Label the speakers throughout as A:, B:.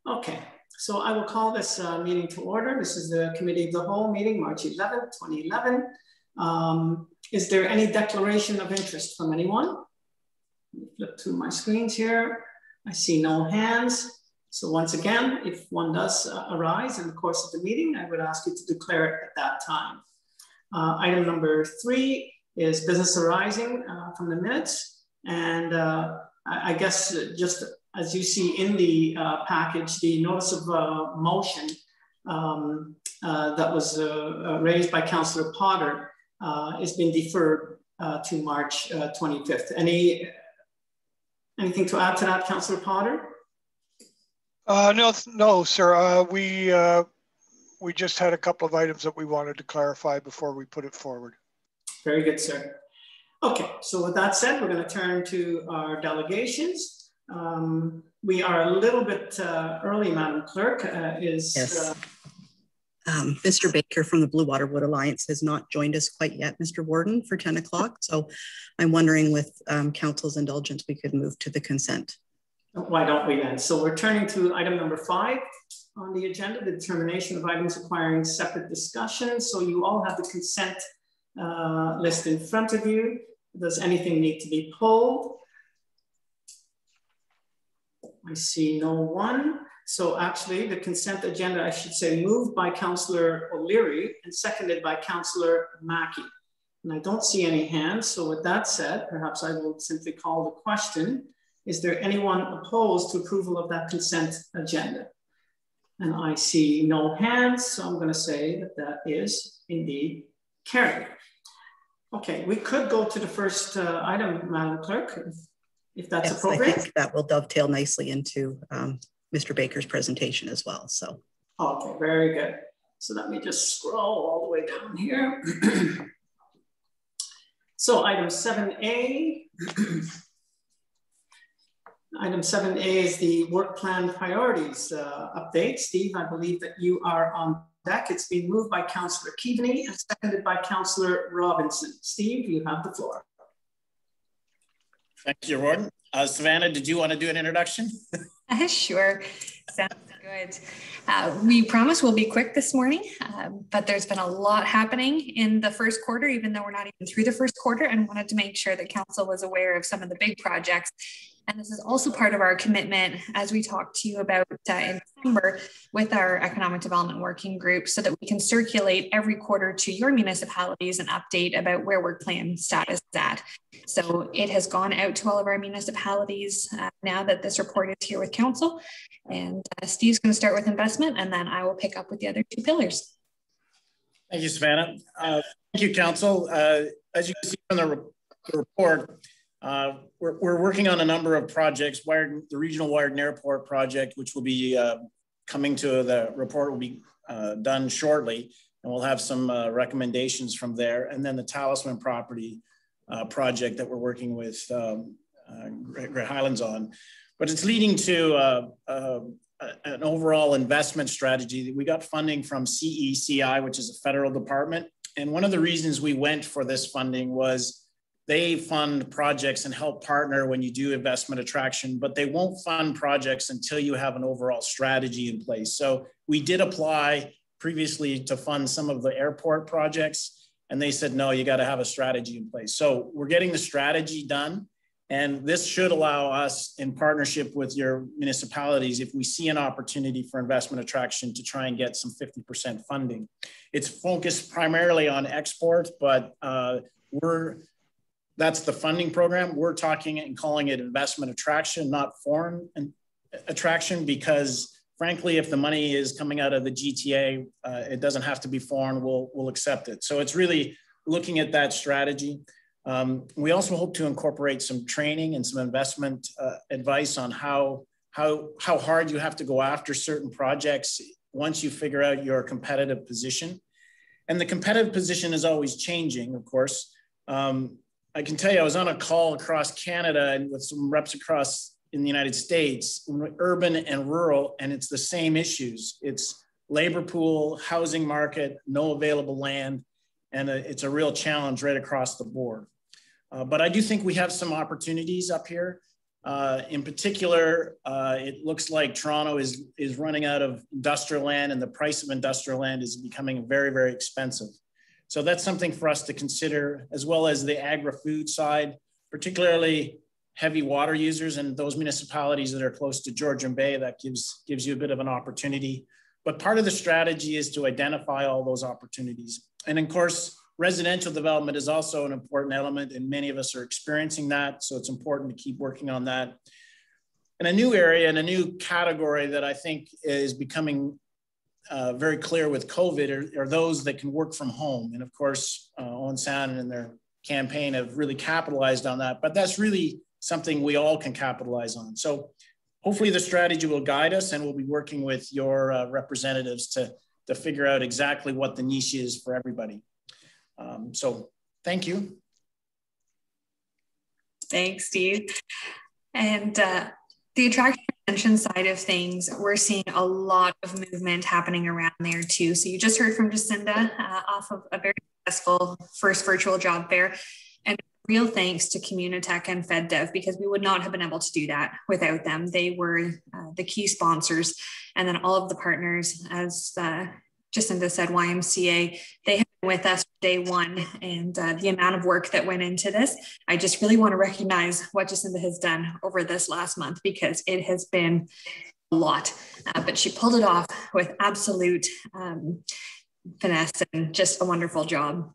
A: Okay, so I will call this meeting to order. This is the Committee of the Whole meeting, March 11th, 2011. Is there any declaration of interest from anyone? Let me flip through my screens here. I see no hands. So once again, if one does arise in the course of the meeting, I would ask you to declare it at that time. Item number 3 is business arising from the minutes. And I guess just as you see in the package, the notice of motion that was raised by Councillor Potter has been deferred to March 25th. Anything to add to that, Councillor Potter?
B: No, sir. We just had a couple of items that we wanted to clarify before we put it forward.
A: Very good, sir. Okay, so with that said, we're going to turn to our delegations. We are a little bit early, Madam Clerk.
C: Yes. Mr. Baker from the Blue Water Wood Alliance has not joined us quite yet, Mr. Warden, for 10 o'clock. So I'm wondering, with Council's indulgence, we could move to the consent.
A: Why don't we then? So we're turning to item number 5 on the agenda, the determination of items requiring separate discussion. So you all have the consent list in front of you. Does anything need to be pulled? I see no one. So actually the consent agenda, I should say, moved by Councillor O'Leary and seconded by Councillor Mackey. And I don't see any hands. So with that said, perhaps I will simply call the question. Is there anyone opposed to approval of that consent agenda? And I see no hands. So I'm going to say that that is indeed carried. Okay, we could go to the first item, Madam Clerk, if that's appropriate.
C: I think that will dovetail nicely into Mr. Baker's presentation as well. So,
A: okay, very good. So let me just scroll all the way down here. So item 7A. Item 7A is the work plan priorities update. Steve, I believe that you are on deck. It's been moved by Councillor Keaveney and seconded by Councillor Robinson. Steve, you have the floor.
D: Thank you, Warden. Savannah, did you want to do an introduction?
E: Sure. Sounds good. We promise we'll be quick this morning, but there's been a lot happening in the first quarter, even though we're not even through the first quarter, and wanted to make sure that Council was aware of some of the big projects. And this is also part of our commitment, as we talked to you about in December with our Economic Development Working Group, so that we can circulate every quarter to your municipalities an update about where work plan status is at. So it has gone out to all of our municipalities now that this report is here with Council. And Steve's going to start with investment, and then I will pick up with the other 2 pillars.
D: Thank you, Savannah. Thank you, Council. As you can see from the report, we're working on a number of projects. The Regional Wired Airport project, which will be coming to the report, will be done shortly, and we'll have some recommendations from there. And then the Talisman property project that we're working with Great Highlands on. But it's leading to an overall investment strategy. We got funding from CECI, which is a federal department. And one of the reasons we went for this funding was they fund projects and help partner when you do investment attraction, but they won't fund projects until you have an overall strategy in place. So we did apply previously to fund some of the airport projects, and they said, no, you got to have a strategy in place. So we're getting the strategy done, and this should allow us, in partnership with your municipalities, if we see an opportunity for investment attraction, to try and get some 50% funding. It's focused primarily on export, but that's the funding program. We're talking and calling it investment attraction, not foreign attraction, because frankly, if the money is coming out of the GTA, it doesn't have to be foreign, we'll accept it. So it's really looking at that strategy. We also hope to incorporate some training and some investment advice on how hard you have to go after certain projects once you figure out your competitive position. And the competitive position is always changing, of course. I can tell you, I was on a call across Canada and with some reps across in the United States, urban and rural, and it's the same issues. It's labor pool, housing market, no available land, and it's a real challenge right across the board. But I do think we have some opportunities up here. In particular, it looks like Toronto is running out of industrial land, and the price of industrial land is becoming very, very expensive. So that's something for us to consider, as well as the agri-food side, particularly heavy water users and those municipalities that are close to Georgian Bay. That gives you a bit of an opportunity. But part of the strategy is to identify all those opportunities. And of course, residential development is also an important element, and many of us are experiencing that. So it's important to keep working on that. And a new area and a new category that I think is becoming very clear with COVID are those that can work from home. And of course, Owen Sound and their campaign have really capitalized on that, but that's really something we all can capitalize on. So hopefully the strategy will guide us, and we'll be working with your representatives to figure out exactly what the niche is for everybody. So thank you.
E: Thanks, Steve. And the attraction retention side of things, we're seeing a lot of movement happening around there too. So you just heard from Jacinda off of a very successful first virtual job fair. And real thanks to Communitech and FedDev, because we would not have been able to do that without them. They were the key sponsors. And then all of the partners, as Jacinda said, YMCA, they have been with us day one, and the amount of work that went into this. I just really want to recognize what Jacinda has done over this last month, because it has been a lot, but she pulled it off with absolute finesse and just a wonderful job.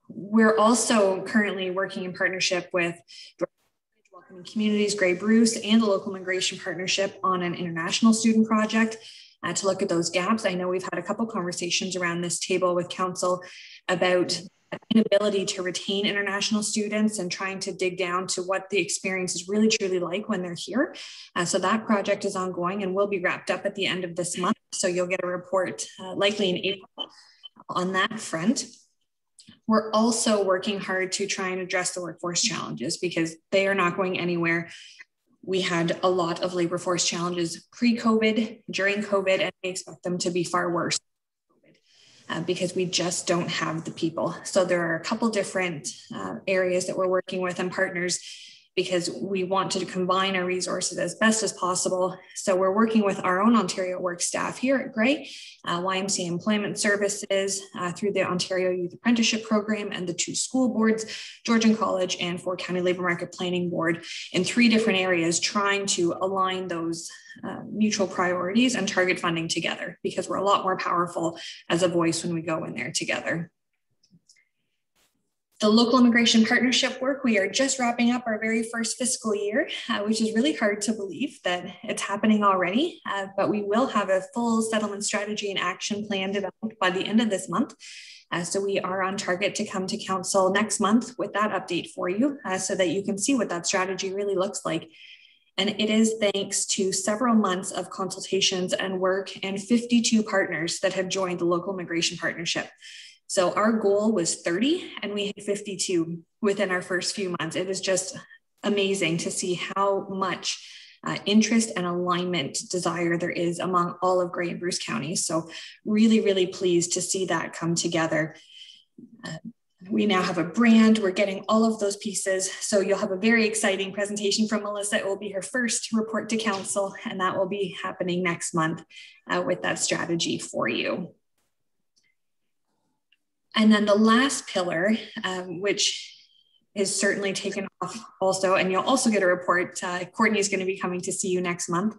E: We're also currently working in partnership with Welcoming Communities, Grey Bruce, and the Local Immigration Partnership on an international student project to look at those gaps. I know we've had a couple conversations around this table with council about inability to retain international students and trying to dig down to what the experience is really truly like when they're here. So that project is ongoing and will be wrapped up at the end of this month. So you'll get a report likely in April on that front. We're also working hard to try and address the workforce challenges, because they are not going anywhere. We had a lot of labor force challenges pre-COVID, during COVID, and we expect them to be far worse because we just don't have the people. So there are a couple different areas that we're working with and partners, because we want to combine our resources as best as possible. So we're working with our own Ontario Work staff here at Grey, YMCA Employment Services through the Ontario Youth Apprenticeship Program, and the 2 school boards, Georgian College and Fort County Labour Market Planning Board, in 3 different areas, trying to align those mutual priorities and target funding together, because we're a lot more powerful as a voice when we go in there together. The Local Immigration Partnership work, we are just wrapping up our very first fiscal year, which is really hard to believe that it's happening already, but we will have a full settlement strategy and action plan developed by the end of this month. So we are on target to come to council next month with that update for you, so that you can see what that strategy really looks like. And it is thanks to several months of consultations and work and 52 partners that have joined the Local Immigration Partnership. So our goal was 30 and we hit 52 within our first few months. It is just amazing to see how much interest and alignment desire there is among all of Grey and Bruce counties. So really, really pleased to see that come together. We now have a brand, we're getting all of those pieces. So you'll have a very exciting presentation from Melissa. It will be her first report to council, and that will be happening next month with that strategy for you. And then the last pillar, which is certainly taken off also, and you'll also get a report. Courtney is going to be coming to see you next month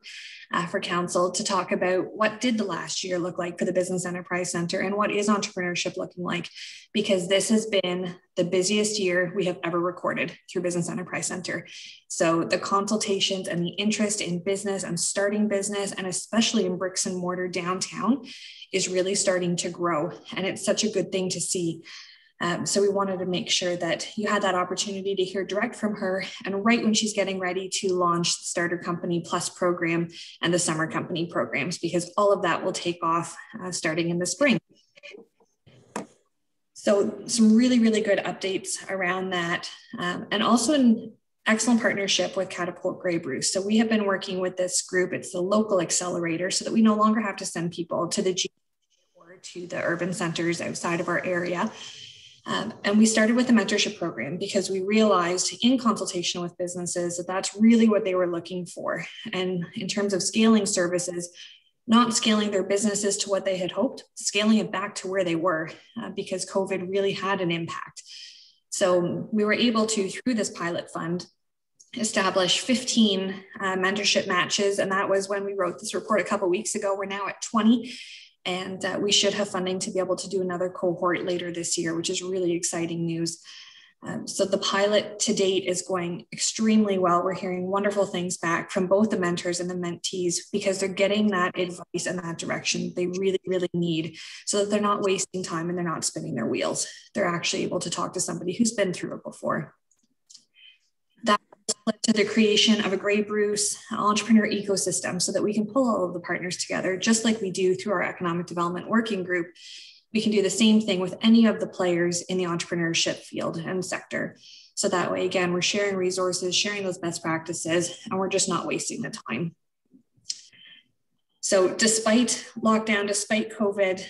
E: for council to talk about what did the last year look like for the Business Enterprise Center and what is entrepreneurship looking like, because this has been the busiest year we have ever recorded through Business Enterprise Center. So the consultations and the interest in business and starting business, and especially in bricks and mortar downtown, is really starting to grow. And it's such a good thing to see. So we wanted to make sure that you had that opportunity to hear direct from her, and right when she's getting ready to launch the Starter Company Plus program and the Summer Company programs, because all of that will take off starting in the spring. So some really, really good updates around that. And also an excellent partnership with Catapult Grey Bruce. So we have been working with this group. It's the local accelerator, so that we no longer have to send people to the G or to the urban centers outside of our area. And we started with the mentorship program because we realized in consultation with businesses that that's really what they were looking for. And in terms of scaling services, not scaling their businesses to what they had hoped, scaling it back to where they were because COVID really had an impact. So we were able to, through this pilot fund, establish 15 mentorship matches. And that was when we wrote this report a couple of weeks ago. We're now at 20. And we should have funding to be able to do another cohort later this year, which is really exciting news. So the pilot to date is going extremely well. We're hearing wonderful things back from both the mentors and the mentees because they're getting that advice and that direction they really, really need so that they're not wasting time and they're not spinning their wheels. They're actually able to talk to somebody who's been through it before. That led to the creation of a Grey Bruce entrepreneur ecosystem so that we can pull all of the partners together, just like we do through our economic development working group. We can do the same thing with any of the players in the entrepreneurship field and sector. So that way, again, we're sharing resources, sharing those best practices, and we're just not wasting the time. So despite lockdown, despite COVID,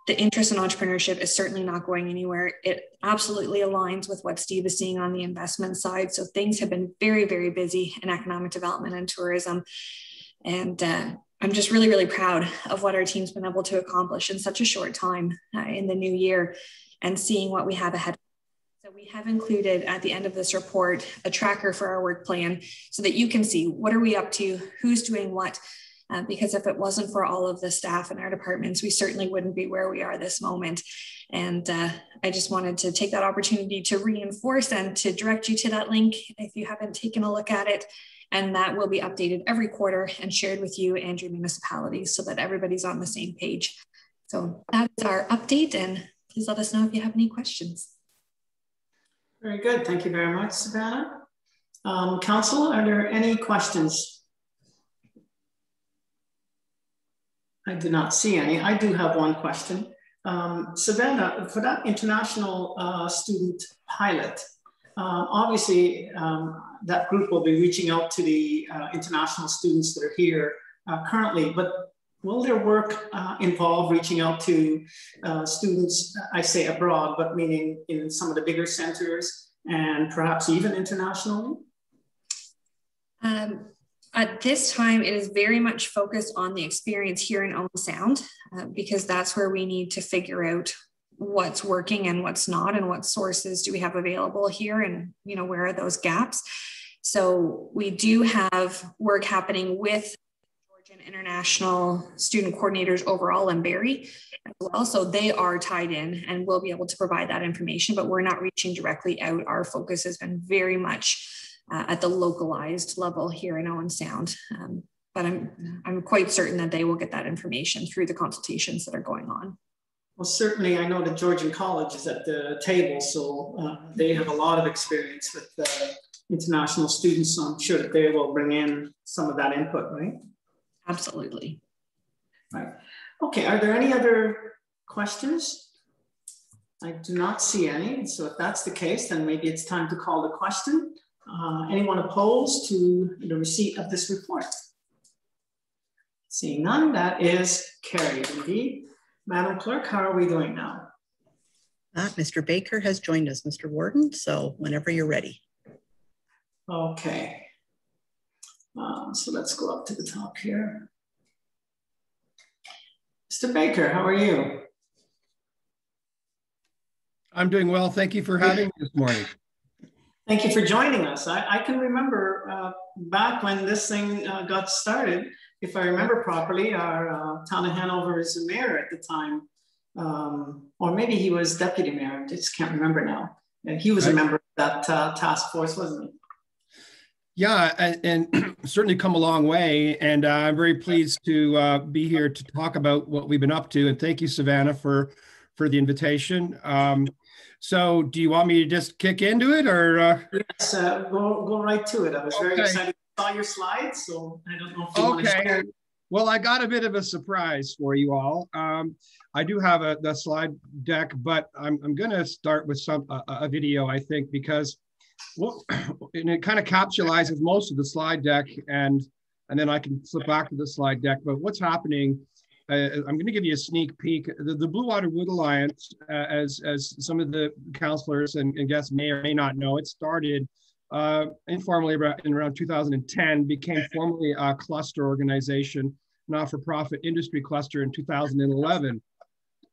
E: the interest in entrepreneurship is certainly not going anywhere. It absolutely aligns with what Steve is seeing on the investment side. So things have been very, very busy in economic development and tourism. And I'm just really, really proud of what our team's been able to accomplish in such a short time in the new year and seeing what we have ahead. So we have included at the end of this report a tracker for our work plan so that you can see what are we up to, who's doing what. Because if it wasn't for all of the staff in our departments, we certainly wouldn't be where we are this moment. And I just wanted to take that opportunity to reinforce and to direct you to that link if you haven't taken a look at it. And that will be updated every quarter and shared with you and your municipalities so that everybody's on the same page. So that's our update, and please let us know if you have any questions.
A: Very good. Thank you very much, Savannah. Council, are there any questions? I do not see any. I do have one question. Savannah, for that international student pilot, obviously that group will be reaching out to the international students that are here currently, but will their work involve reaching out to students, I say abroad, but meaning in some of the bigger centers and perhaps even internationally?
E: At this time, it is very much focused on the experience here in Owen Sound because that's where we need to figure out what's working and what's not, and what sources do we have available here, and where are those gaps. So we do have work happening with Georgian international student coordinators overall in Barrie as well. So they are tied in and will be able to provide that information, but we're not reaching directly out. Our focus has been very much at the localized level here in Owen Sound. But I'm quite certain that they will get that information through the consultations that are going on.
A: Well, certainly I know that Georgian College is at the table, so they have a lot of experience with international students, so I'm sure that they will bring in some of that input, right?
E: Absolutely.
A: Right. Okay, are there any other questions? I do not see any, so if that's the case, then maybe it's time to call the question. Anyone opposed to the receipt of this report? Seeing none, that is carried indeed. Madam Clerk, how are we doing now?
C: Mr. Baker has joined us, Mr. Warden, so whenever you're ready.
A: Okay. So let's go up to the top here. Mr. Baker, how are you?
F: I'm doing well. Thank you for having me this morning.
A: Thank you for joining us. I can remember back when this thing got started, if I remember properly, our town of Hanover's mayor at the time, or maybe he was deputy mayor, I just can't remember now. And he was a member of that task force, wasn't he?
F: Yeah, and certainly come a long way. And I'm very pleased to be here to talk about what we've been up to. And thank you, Savannah, for the invitation. So do you want me to just kick into it, or?
A: Yes, go right to it. I was very excited. I saw your slides, so I don't know if you want to share.
F: Well, I got a bit of a surprise for you all. I do have the slide deck, but I'm going to start with a video, I think, because and it kind of capsulizes most of the slide deck, and then I can flip back to the slide deck. But what's happening I'm going to give you a sneak peek. The Blue Water Wood Alliance, as some of the councillors and guests may or may not know, it started informally in around 2010, became formally a cluster organization, not-for-profit industry cluster in 2011.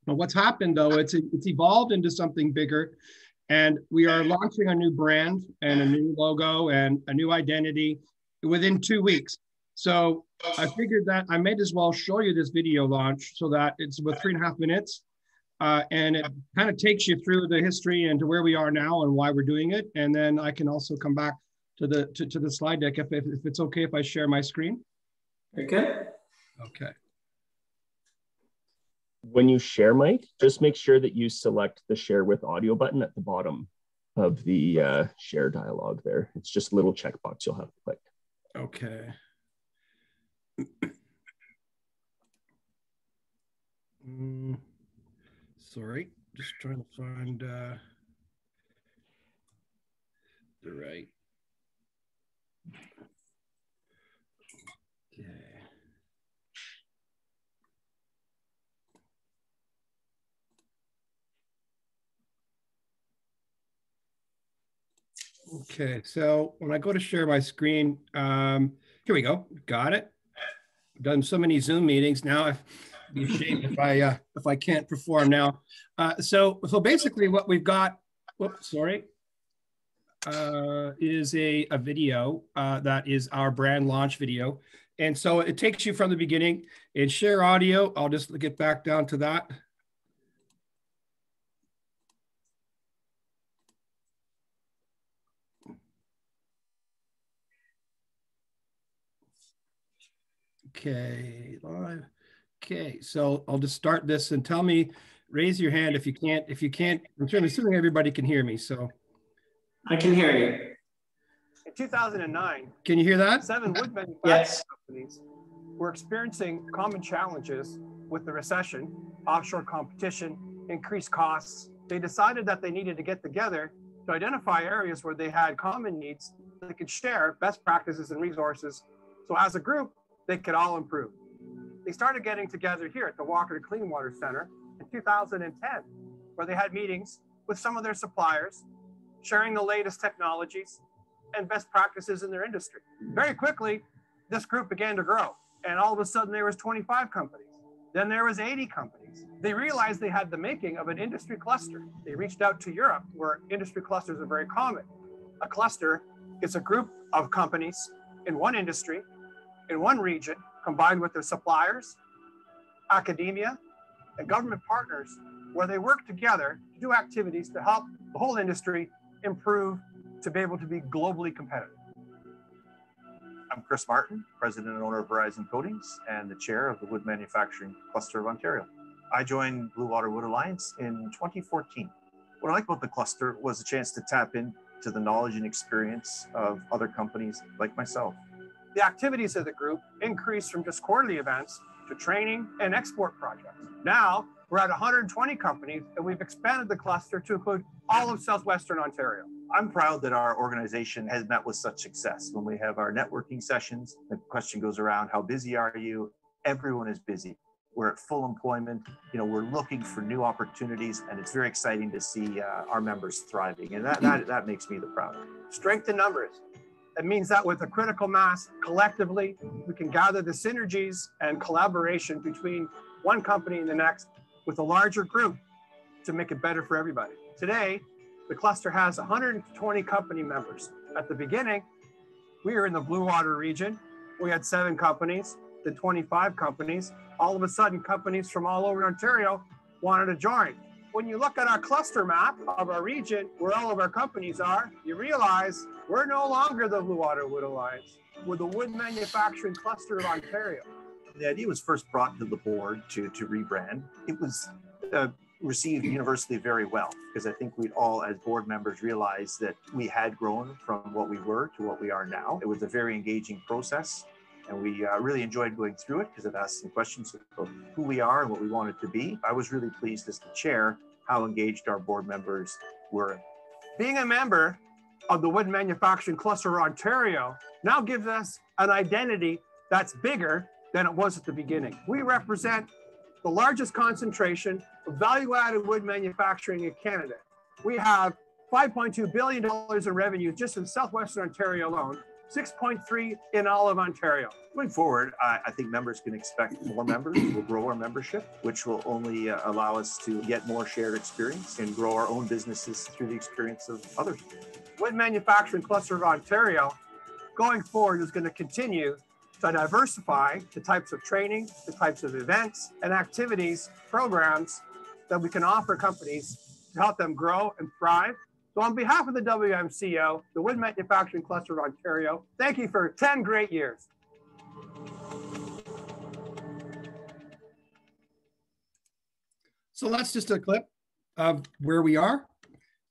F: Now, what's happened though, it's evolved into something bigger, and we are launching a new brand and a new logo and a new identity within 2 weeks. So I figured that I may as well show you this video launch so that it's about 3.5 minutes. And it kind of takes you through the history and to where we are now and why we're doing it. And then I can also come back to the slide deck if it's okay if I share my screen.
A: Okay.
F: Okay.
G: When you share, Mike, just make sure that you select the share with audio button at the bottom of the share dialog there. It's just a little checkbox you'll have to click.
F: Okay. Sorry, just trying to find the right. Okay. Okay, so when I go to share my screen, here we go. Got it. I've done so many Zoom meetings now. I'd be ashamed if I can't perform now. So basically, what we've got. Whoops, sorry. Is a video that is our brand launch video, and so it takes you from the beginning. And share audio. I'll just get back down to that. Okay, live. Okay, so I'll just start this and tell me, raise your hand if you can't, I'm assuming everybody can hear me, so.
A: I can hear you.
H: In 2009,
F: can you hear that?
H: 7 wood manufacturing
A: Yes.
H: companies were experiencing common challenges with the recession, offshore competition, increased costs. They decided that they needed to get together to identify areas where they had common needs, they could share best practices and resources. So as a group, they could all improve. They started getting together here at the Walker to Clean Water Center in 2010, where they had meetings with some of their suppliers, sharing the latest technologies and best practices in their industry. Very quickly, this group began to grow, and all of a sudden there was 25 companies. Then there was 80 companies. They realized they had the making of an industry cluster. They reached out to Europe, where industry clusters are very common. A cluster is a group of companies in one industry, in one region, combined with their suppliers, academia, and government partners, where they work together to do activities to help the whole industry improve to be able to be globally competitive.
I: I'm Chris Martin, President and owner of Verizon Coatings and the chair of the Wood Manufacturing Cluster of Ontario. I joined Blue Water Wood Alliance in 2014. What I like about the cluster was a chance to tap into the knowledge and experience of other companies like myself.
H: The activities of the group increased from just quarterly events to training and export projects. Now we're at 120 companies, and we've expanded the cluster to include all of Southwestern Ontario.
I: I'm proud that our organization has met with such success. When we have our networking sessions, the question goes around, how busy are you? Everyone is busy. We're at full employment. You know, we're looking for new opportunities, and it's very exciting to see our members thriving. And that makes me the proudest.
H: Strength in numbers. That means that with a critical mass, collectively, we can gather the synergies and collaboration between one company and the next with a larger group to make it better for everybody. Today, the cluster has 120 company members. At the beginning, we were in the Blue Water region. We had 7 companies, then 25 companies. All of a sudden, companies from all over Ontario wanted to join. When you look at our cluster map of our region, where all of our companies are, you realize we're no longer the Blue Water Wood Alliance. We're the Wood Manufacturing Cluster of Ontario.
I: The idea was first brought to the board to rebrand. It was received universally very well, because I think we'd all, as board members, realized that we had grown from what we were to what we are now. It was a very engaging process, and we really enjoyed going through it because it asked some questions about who we are and what we wanted to be. I was really pleased as the chair how engaged our board members were.
H: Being a member of the Wood Manufacturing Cluster of Ontario now gives us an identity that's bigger than it was at the beginning. We represent the largest concentration of value-added wood manufacturing in Canada. We have $5.2 billion in revenue just in Southwestern Ontario alone, 6.3 in all of Ontario.
I: Going forward, I think members can expect more members. We'll grow our membership, which will only allow us to get more shared experience and grow our own businesses through the experience of others.
H: Wood Manufacturing Cluster of Ontario, going forward, is going to continue to diversify the types of training, the types of events and activities, programs that we can offer companies to help them grow and thrive. So on behalf of the WMCO, the Wood Manufacturing Cluster of Ontario, thank you for 10 great years.
F: So that's just a clip of where we are.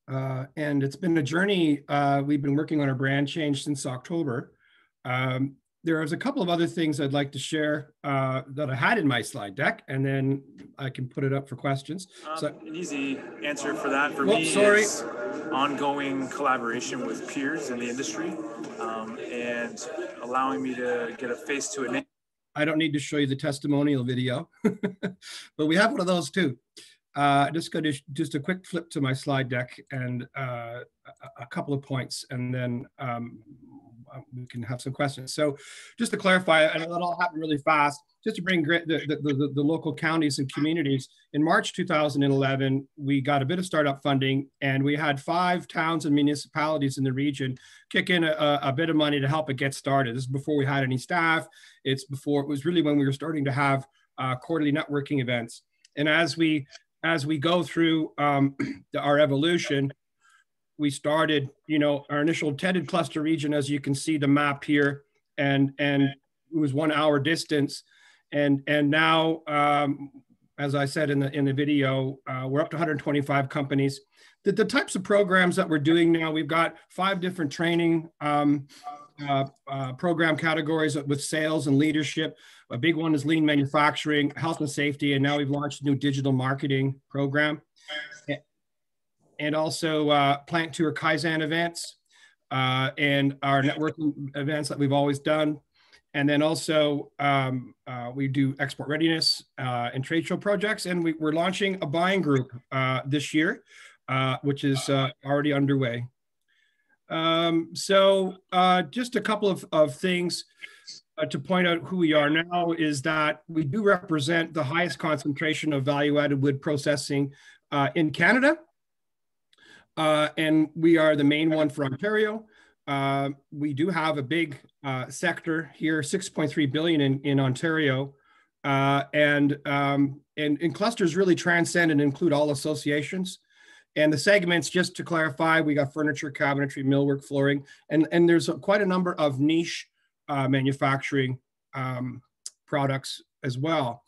F: And it's been a journey. We've been working on our brand change since October. There was a couple of other things I'd like to share that I had in my slide deck, and then I can put it up for questions.
J: An easy answer for that for me is ongoing collaboration with peers in the industry and allowing me to get a face to a name.
F: I don't need to show you the testimonial video, but we have one of those too. Just a quick flip to my slide deck and a couple of points, and then we can have some questions. So just to clarify, and it'll all happen really fast, just to bring the local counties and communities, in March 2011, we got a bit of startup funding, and we had 5 towns and municipalities in the region kick in a bit of money to help it get started. This is before we had any staff. It was really when we were starting to have quarterly networking events. And as we go through our evolution, we started, our initial intended cluster region, as you can see the map here, and it was 1 hour distance. And now, as I said in the video, we're up to 125 companies. The types of programs that we're doing now, we've got 5 different training program categories with sales and leadership. A big one is lean manufacturing, health and safety, and now we've launched a new digital marketing program. And also plant tour Kaizen events and our networking events that we've always done. And then also we do export readiness and trade show projects. And we're launching a buying group this year, which is already underway. So just a couple of things to point out who we are now is that we do represent the highest concentration of value-added wood processing in Canada. And we are the main one for Ontario. We do have a big sector here, 6.3 billion in Ontario. And clusters really transcend and include all associations. And the segments, just to clarify, we got furniture, cabinetry, millwork, flooring, and there's quite a number of niche manufacturing products as well.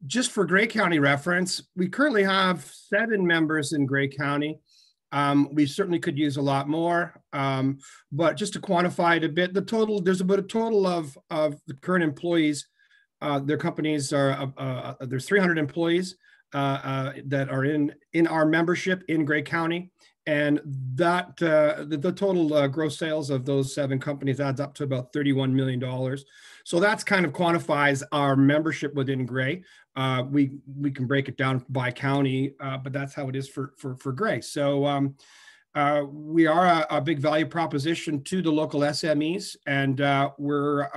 F: Just for Grey County reference, we currently have 7 members in Grey County. We certainly could use a lot more, but just to quantify it a bit, there's about a total of the current employees. Their companies are, there's 300 employees that are in our membership in Grey County. And that the total gross sales of those 7 companies adds up to about $31 million. So that's kind of quantifies our membership within Grey. We can break it down by county, but that's how it is for Grey. So we are a big value proposition to the local SMEs, and we're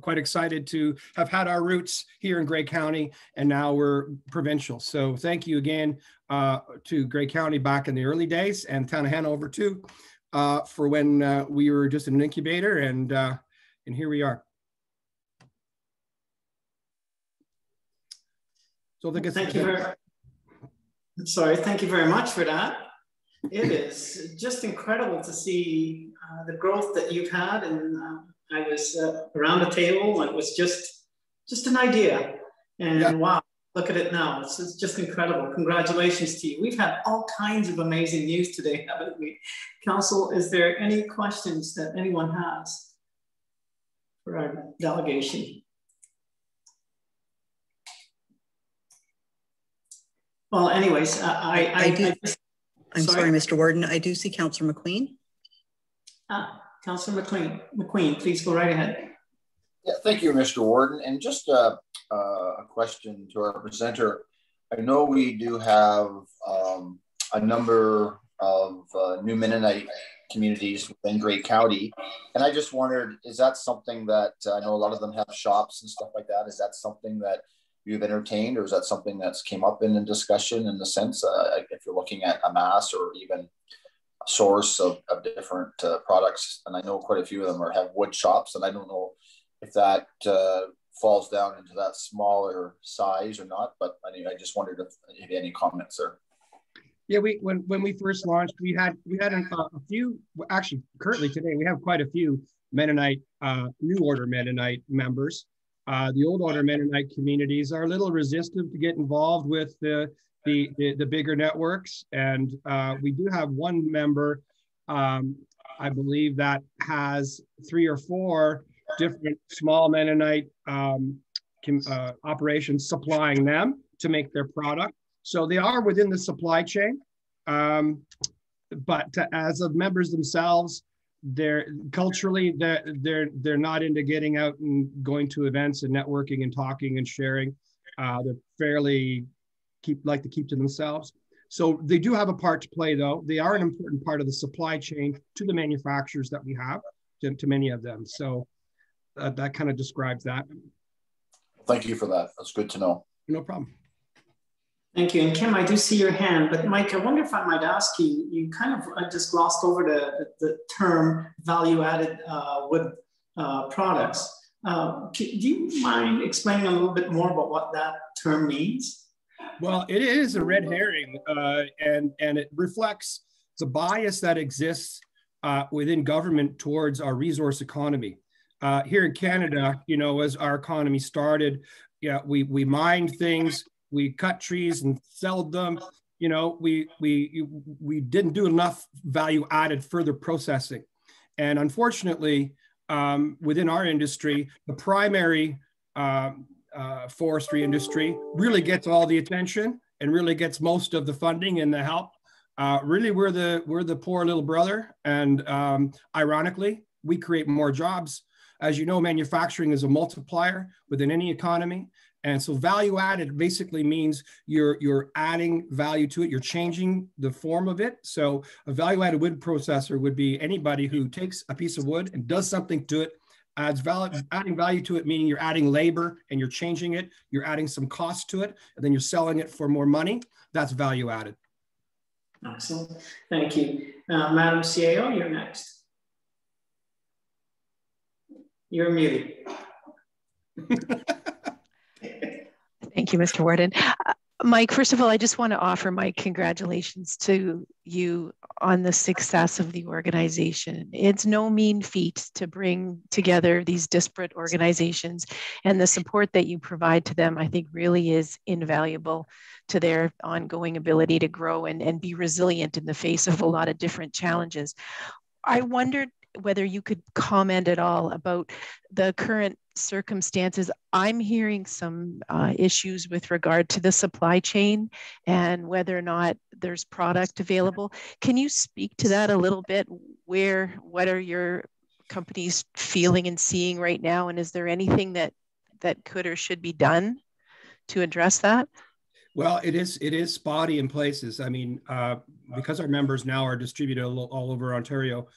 F: quite excited to have had our roots here in Grey County, and now we're provincial. So thank you again to Grey County back in the early days, and Town of Hanover too, for when we were just an incubator, and here we are. So
A: thank you very much for that. It is just incredible to see the growth that you've had, and I was around the table. It was just an idea, and wow, look at it now. It's just incredible. Congratulations to you. We've had all kinds of amazing news today, haven't we? Council, is there any questions that anyone has for our delegation? Well, anyways,
C: I'm sorry, Mr. Warden. I do see Councillor McQueen.
A: Councillor McQueen, please go right ahead.
K: Yeah, thank you, Mr. Warden. And just a question to our presenter. I know we do have a number of new Mennonite communities within Grey County, and I just wondered, is that something that I know a lot of them have shops and stuff like that? Is that something that you've entertained, or is that something that's came up in a discussion in the sense if you're looking at a mass or even a source of different products? And I know quite a few of them have wood shops, and I don't know if that falls down into that smaller size or not, but anyway, I just wondered if you had any comments there.
F: Yeah, when we first launched, we had a few, actually currently today, we have quite a few Mennonite, New Order Mennonite members. The Old Order Mennonite communities are a little resistant to get involved with the bigger networks. And we do have one member, I believe, that has 3 or 4 different small Mennonite operations supplying them to make their product. So they are within the supply chain, but as of members themselves, they're culturally they're not into getting out and going to events and networking and talking and sharing. They're fairly like to keep to themselves. So they do have a part to play, though. They are an important part of the supply chain to the manufacturers that we have, to many of them. So that kind of describes that.
K: Thank you for that. That's good to know.
F: No problem.
A: Thank you. And Kim, I do see your hand, but Mike, I wonder if I might ask you, you kind of just glossed over the term value-added wood products. Do you mind explaining a little bit more about what that term means?
F: Well, it is a red herring, and it reflects the bias that exists within government towards our resource economy. Here in Canada, you know, as our economy started, we mined things, we cut trees and sold them. You know, we didn't do enough value added further processing. And unfortunately, within our industry, the primary forestry industry really gets all the attention and really gets most of the funding and the help. Really, we're the poor little brother. And ironically, we create more jobs. As you know, manufacturing is a multiplier within any economy. And so value added basically means you're adding value to it. You're changing the form of it. So a value added wood processor would be anybody who takes a piece of wood and does something to it, adding value to it, meaning you're adding labor and you're changing it. You're adding some cost to it, and then you're selling it for more money. That's value added.
A: Excellent. Thank you. Madam CAO, you're next. You're muted.
L: Thank you, Mr. Warden. Mike, first of all, I just want to offer my congratulations to you on the success of the organization. It's no mean feat to bring together these disparate organizations, and the support that you provide to them, I think, really is invaluable to their ongoing ability to grow and be resilient in the face of a lot of different challenges. I wondered whether you could comment at all about the current circumstances. I'm hearing some issues with regard to the supply chain and whether or not there's product available. Can you speak to that a little bit? What are your companies feeling and seeing right now? And is there anything that could or should be done to address that?
F: Well, it is spotty in places. I mean, because our members now are distributed all over Ontario,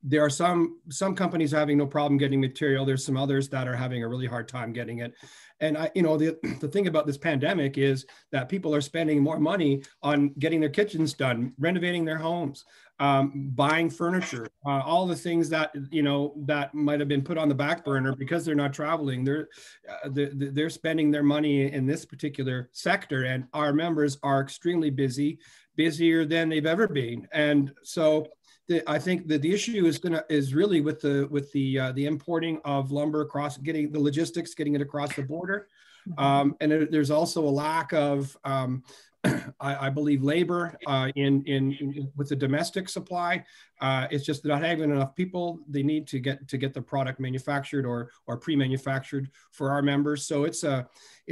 F: there are some companies having no problem getting material. There's some others that are having a really hard time getting it. And the thing about this pandemic is that people are spending more money on getting their kitchens done, renovating their homes, buying furniture, all the things that, that might have been put on the back burner because they're not traveling. They're spending their money in this particular sector, and our members are extremely busy, busier than they've ever been. And so I think that the issue is really with the importing of lumber getting the logistics, getting it across the border, and there's also a lack of, I believe, labor with the domestic supply. It's just not having enough people. They need to get the product manufactured or pre-manufactured for our members. So it's a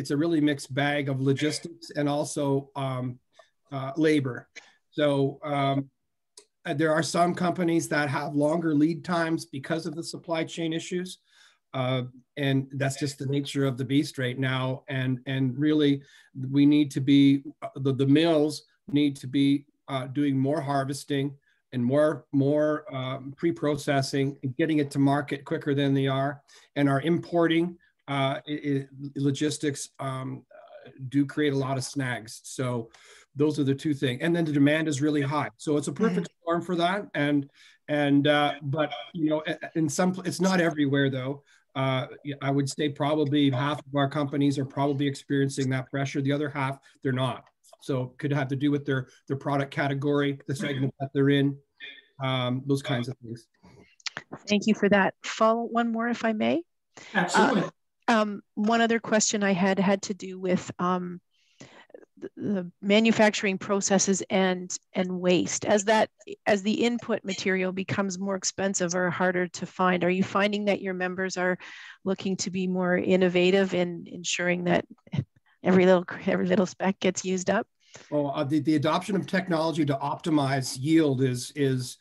F: really mixed bag of logistics and also labor. So. There are some companies that have longer lead times because of the supply chain issues. And that's just the nature of the beast right now. And really, we need to be, the mills need to be doing more harvesting and more pre-processing and getting it to market quicker than they are. And our importing logistics do create a lot of snags. So those are the two things. And then the demand is really high. So it's a perfect storm for that. But you know, in some, it's not everywhere though. I would say probably half of our companies are probably experiencing that pressure. The other half, they're not. So could have to do with their product category, the segment that they're in, those kinds of things.
L: Thank you for that. Follow one more, if I may.
A: Absolutely.
L: One other question I had to do with the manufacturing processes and waste. As the input material becomes more expensive or harder to find, are you finding that your members are looking to be more innovative in ensuring that every little speck gets used up?
F: Well, the adoption of technology to optimize yield is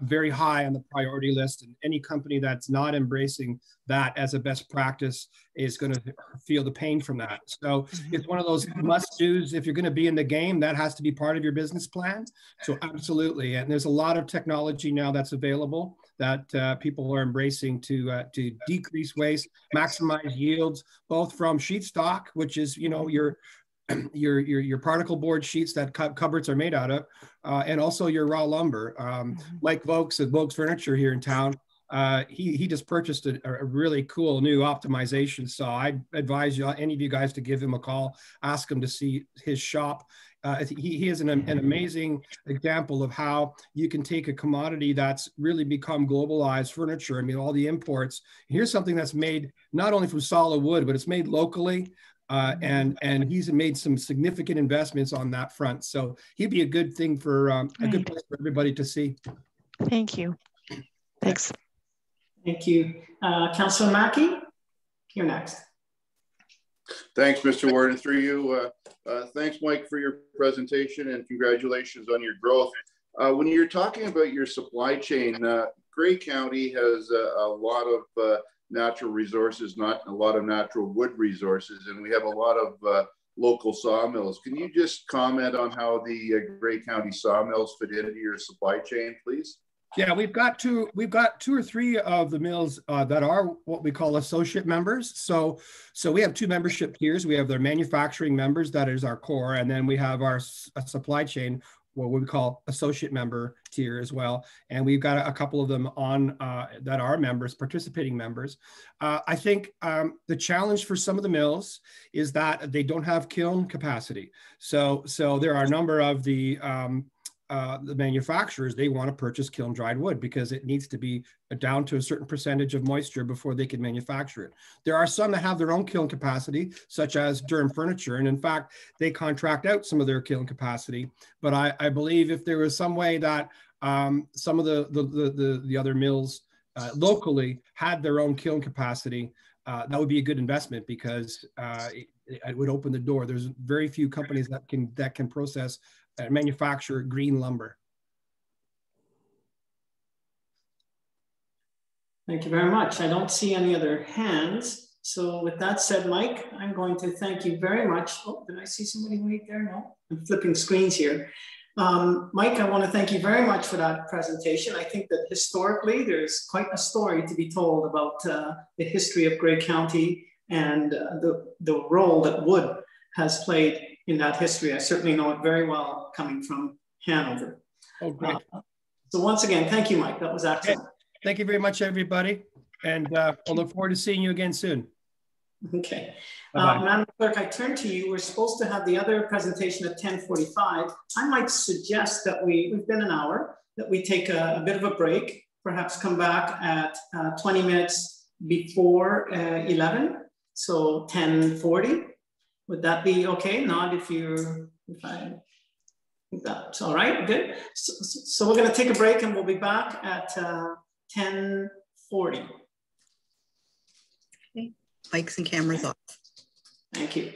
F: very high on the priority list, and any company that's not embracing that as a best practice is going to feel the pain from that. So it's one of those must-dos. If you're going to be in the game, that has to be part of your business plan. So absolutely, and there's a lot of technology now that's available that people are embracing to decrease waste, maximize yields, both from sheet stock, which is, you know, your particle board sheets that cupboards are made out of, and also your raw lumber. Mike Vokes at Vokes Furniture here in town, he just purchased a really cool new optimization saw. I advise you, any of you guys, to give him a call, ask him to see his shop. He is an amazing example of how you can take a commodity that's really become globalized furniture. I mean, all the imports. Here's something that's made not only from solid wood, but it's made locally. And he's made some significant investments on that front. So he'd be a good thing for a good place for everybody to see.
L: Thank you. Thanks.
A: Thank you. Councillor Mackey, you're next.
M: Thanks, Mr. Warden. Through you. Thanks, Mike, for your presentation, and congratulations on your growth. When you're talking about your supply chain, Grey County has a lot of natural resources, not a lot of natural wood resources, and we have a lot of local sawmills. Can you just comment on how the Grey County sawmills fit into your supply chain, please?
F: Yeah, we've got two or three of the mills that are what we call associate members. So we have two membership tiers. We have their manufacturing members, that is our core, and then we have our supply chain, what we call associate member tier as well. And we've got a couple of them on that are members, participating members. I think the challenge for some of the mills is that they don't have kiln capacity. So there are a number of the manufacturers, they want to purchase kiln dried wood because it needs to be down to a certain percentage of moisture before they can manufacture it. There are some that have their own kiln capacity, such as Durham Furniture, and in fact, they contract out some of their kiln capacity. But I believe if there was some way that some of the other mills locally had their own kiln capacity, that would be a good investment because it would open the door. There's very few companies that can process manufacture green lumber.
A: Thank you very much. I don't see any other hands. So with that said, Mike, I'm going to thank you very much. Oh, did I see somebody wait there? No, I'm flipping screens here. Mike, I want to thank you very much for that presentation. I think that historically, there's quite a story to be told about the history of Grey County and the role that wood has played in that history. I certainly know it very well coming from Hanover.
F: Oh, great.
A: So once again, thank you, Mike. That was excellent.
F: Thank you very much, everybody. And I'll look forward to seeing you again soon.
A: Okay. Madam Clerk, I turn to you. We're supposed to have the other presentation at 10:45. I might suggest that we've been an hour, that we take a bit of a break, perhaps come back at 20 minutes before 11, so 10:40. Would that be okay? Not if that's all right, good. So we're gonna take a break and we'll be back at 10:40.
C: Okay. Mics and cameras off.
A: Thank you.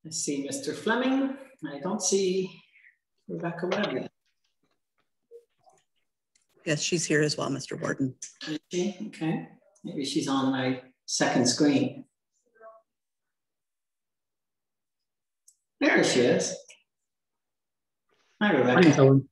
A: I see Mr. Fleming. I don't see Rebecca Webb yet.
C: Yes, she's here as well, Mr. Warden.
A: Is she? Okay. Maybe she's on my second screen. There she is. Hi, Rebecca.
N: Morning,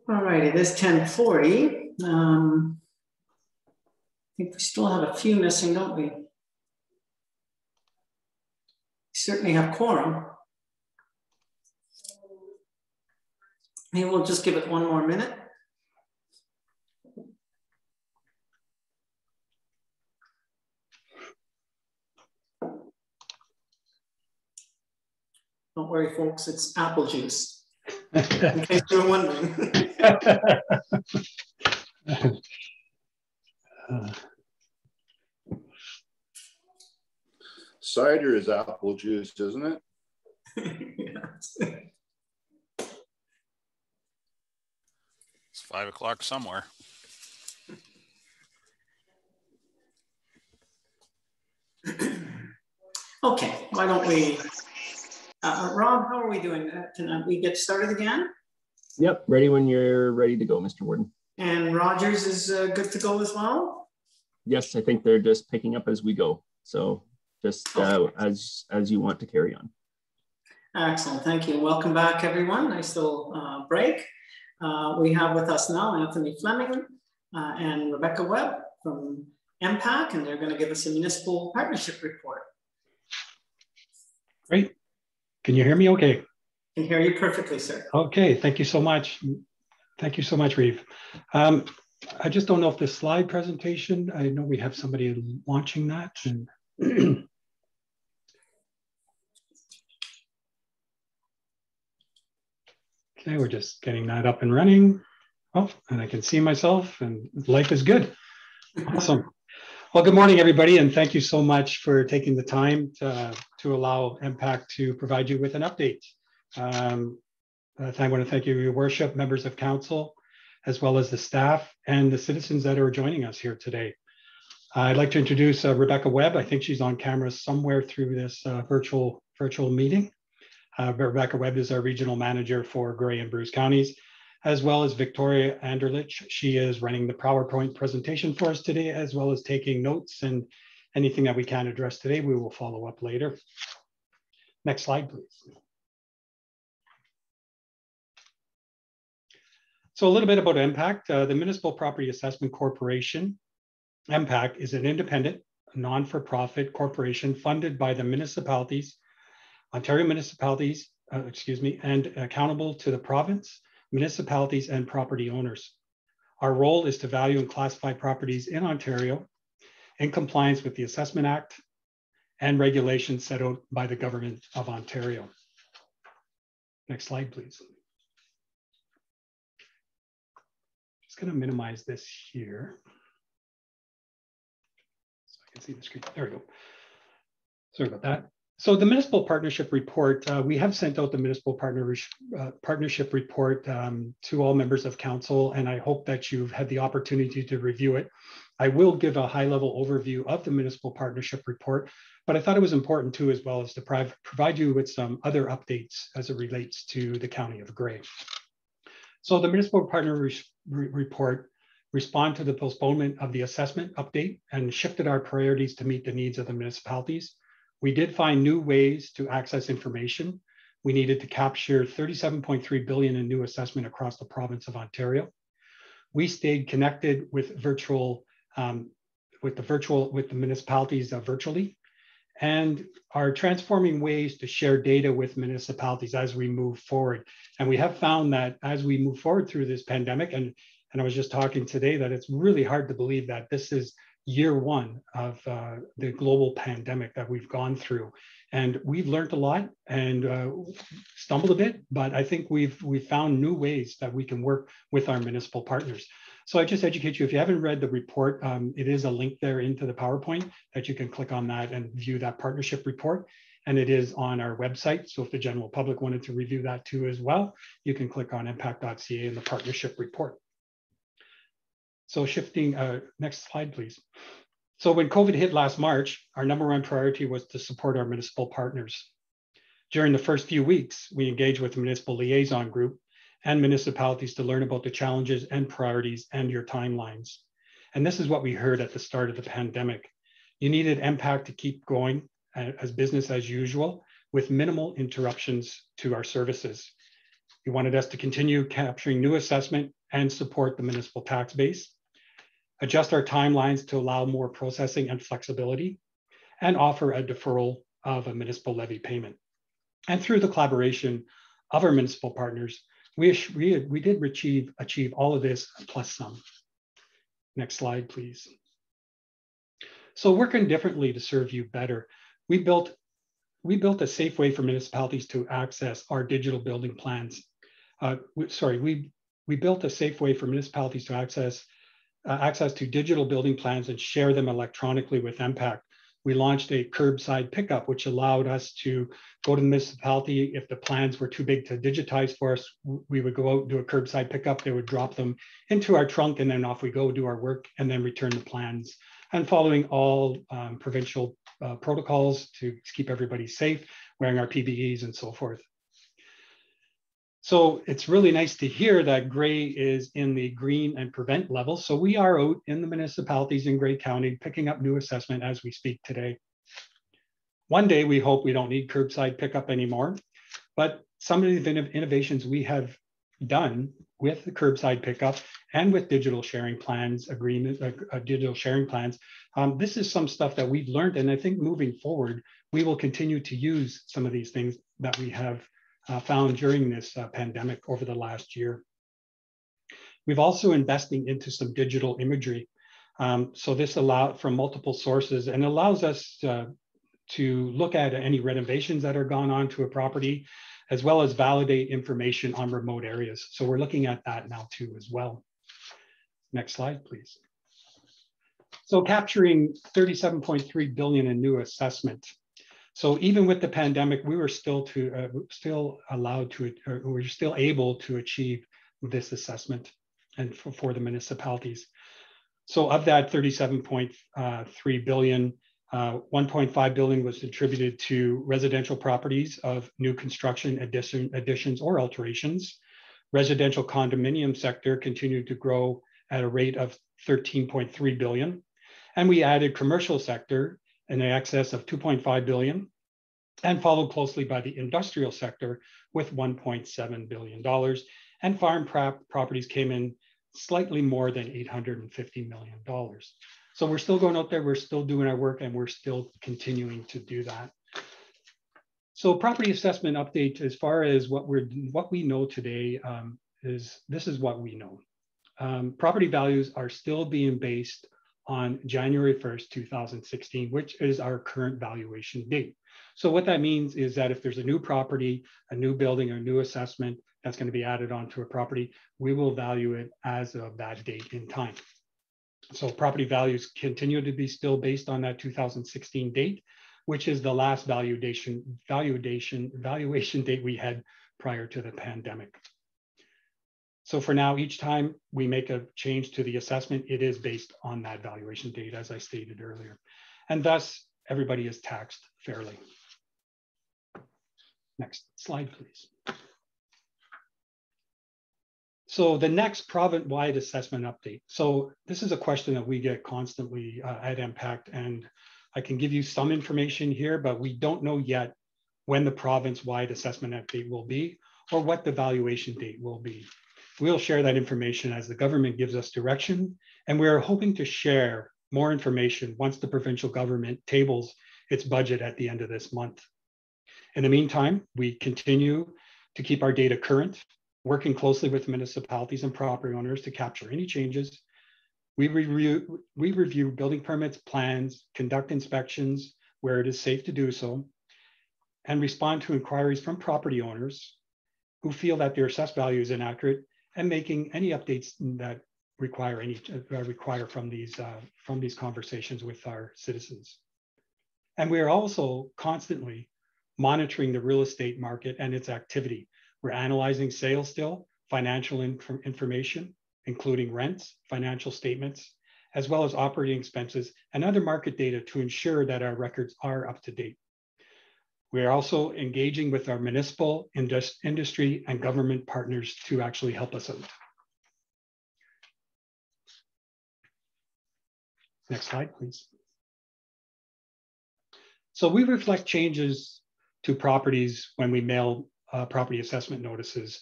A: All right, it is 10:40. I think we still have a few missing, don't we? We certainly have quorum. Maybe we'll just give it one more minute. Don't worry, folks, it's apple juice. In case you're wondering.
M: Cider is apple juice, isn't it?
A: Yes.
O: It's 5 o'clock somewhere.
A: Okay, why don't we, Rob, how are we doing? Can we get started again?
G: Yep, ready when you're ready to go, Mr. Warden.
A: And Rogers is good to go as well?
G: Yes, I think they're just picking up as we go. So just as you want to carry on.
A: Excellent, thank you. Welcome back, everyone. Nice little break. We have with us now Anthony Fleming and Rebecca Webb from MPAC, and they're going to give us a municipal partnership report.
N: Great. Can you hear me okay?
A: I can hear you perfectly, sir. Okay,
N: thank you so much. Thank you so much, Reeve. I just don't know if the slide presentation, I know we have somebody launching that. And okay, we're just getting that up and running. Oh, and I can see myself and life is good. Awesome. Well, good morning, everybody, and thank you so much for taking the time to allow MPAC to provide you with an update. I want to thank you, Your Worship, members of council, as well as the staff and the citizens that are joining us here today. I'd like to introduce Rebecca Webb. I think she's on camera somewhere through this virtual meeting. Rebecca Webb is our regional manager for Grey and Bruce counties, as well as Victoria Anderlich. She is running the PowerPoint presentation for us today, as well as taking notes, and anything that we can address today, we will follow up later. Next slide, please. So a little bit about MPAC. The Municipal Property Assessment Corporation, MPAC, is an independent, non-for-profit corporation funded by the municipalities, Ontario municipalities, and accountable to the province, municipalities, and property owners. Our role is to value and classify properties in Ontario in compliance with the Assessment Act and regulations set out by the Government of Ontario. Next slide, please. Just going to minimize this here so I can see the screen. There we go. Sorry about that. So the Municipal Partnership Report, we have sent out the Municipal Partnership Report to all members of council, and I hope that you've had the opportunity to review it. I will give a high-level overview of the Municipal Partnership Report, but I thought it was important too, as well as to provide you with some other updates as it relates to the County of Grey. So the Municipal Partnership Report responded to the postponement of the assessment update and shifted our priorities to meet the needs of the municipalities. We did find new ways to access information. We needed to capture 37.3 billion in new assessment across the province of Ontario. We stayed connected with the municipalities virtually, and are transforming ways to share data with municipalities as we move forward. And we have found that as we move forward through this pandemic, and I was just talking today that it's really hard to believe that this is year one of the global pandemic that we've gone through. And we've learned a lot and stumbled a bit, but I think we've found new ways that we can work with our municipal partners. So I just educate you, if you haven't read the report, it is a link there into the PowerPoint that you can click on that and view that partnership report. and it is on our website. So if the general public wanted to review that too as well, you can click on impact.ca in the partnership report. So shifting, next slide, please. So when COVID hit last March, our #1 priority was to support our municipal partners. During the first few weeks, we engaged with the municipal liaison group and municipalities to learn about the challenges and priorities and your timelines. And this is what we heard at the start of the pandemic. You needed impact to keep going as business as usual with minimal interruptions to our services. You wanted us to continue capturing new assessment and support the municipal tax base, adjust our timelines to allow more processing and flexibility, and offer a deferral of a municipal levy payment. And through the collaboration of our municipal partners, we did achieve all of this plus some. Next slide, please. So working differently to serve you better, we built a safe way for municipalities to access our digital building plans. We built a safe way for municipalities to access to digital building plans and share them electronically with Impact. We launched a curbside pickup, which allowed us to go to the municipality. If the plans were too big to digitize for us, we would go out and do a curbside pickup. They would drop them into our trunk, and then off we go, do our work, and then return the plans. And following all provincial protocols to keep everybody safe, wearing our PPEs and so forth. So it's really nice to hear that Grey is in the green and prevent level. So we are out in the municipalities in Grey County picking up new assessment as we speak today. One day we hope we don't need curbside pickup anymore, but some of the innovations we have done with the curbside pickup and with digital sharing plans, digital sharing plans, this is some stuff that we've learned, and I think moving forward, we will continue to use some of these things that we have found during this pandemic over the last year. We've also investing into some digital imagery. So this allowed from multiple sources and allows us to look at any renovations that are gone on to a property, as well as validate information on remote areas. So we're looking at that now too as well. Next slide, please. So capturing 37.3 billion in new assessment. So even with the pandemic, we were still able to achieve this assessment and for the municipalities. So of that 37.3 billion, 1.5 billion was attributed to residential properties of new construction, additions or alterations. Residential condominium sector continued to grow at a rate of 13.3 billion. And we added commercial sector in excess of 2.5 billion, and followed closely by the industrial sector with $1.7 billion. And farm properties came in slightly more than $850 million. So we're still going out there, we're still doing our work, and we're still continuing to do that. So property assessment update, as far as what we know today, this is what we know. Property values are still being based on January 1st, 2016, which is our current valuation date. So what that means is that if there's a new property, a new building, or a new assessment that's going to be added onto a property, we will value it as of that date in time. So property values continue to be still based on that 2016 date, which is the last valuation date we had prior to the pandemic. So for now, each time we make a change to the assessment, it is based on that valuation date, as I stated earlier. And thus, everybody is taxed fairly. Next slide, please. So the next province-wide assessment update. So this is a question that we get constantly at Impact, and I can give you some information here, but we don't know yet when the province-wide assessment update will be or what the valuation date will be. We'll share that information as the government gives us direction, and we're hoping to share more information once the provincial government tables its budget at the end of this month. In the meantime, we continue to keep our data current, working closely with municipalities and property owners to capture any changes. We review building permits, plans, conduct inspections where it is safe to do so, and respond to inquiries from property owners who feel that their assessed value is inaccurate, and making any updates that require from these conversations with our citizens. And we are also constantly monitoring the real estate market and its activity. We're analyzing sales still, financial information, including rents, financial statements, as well as operating expenses and other market data to ensure that our records are up to date. We are also engaging with our municipal, industry, and government partners to actually help us out. Next slide, please. So we reflect changes to properties when we mail property assessment notices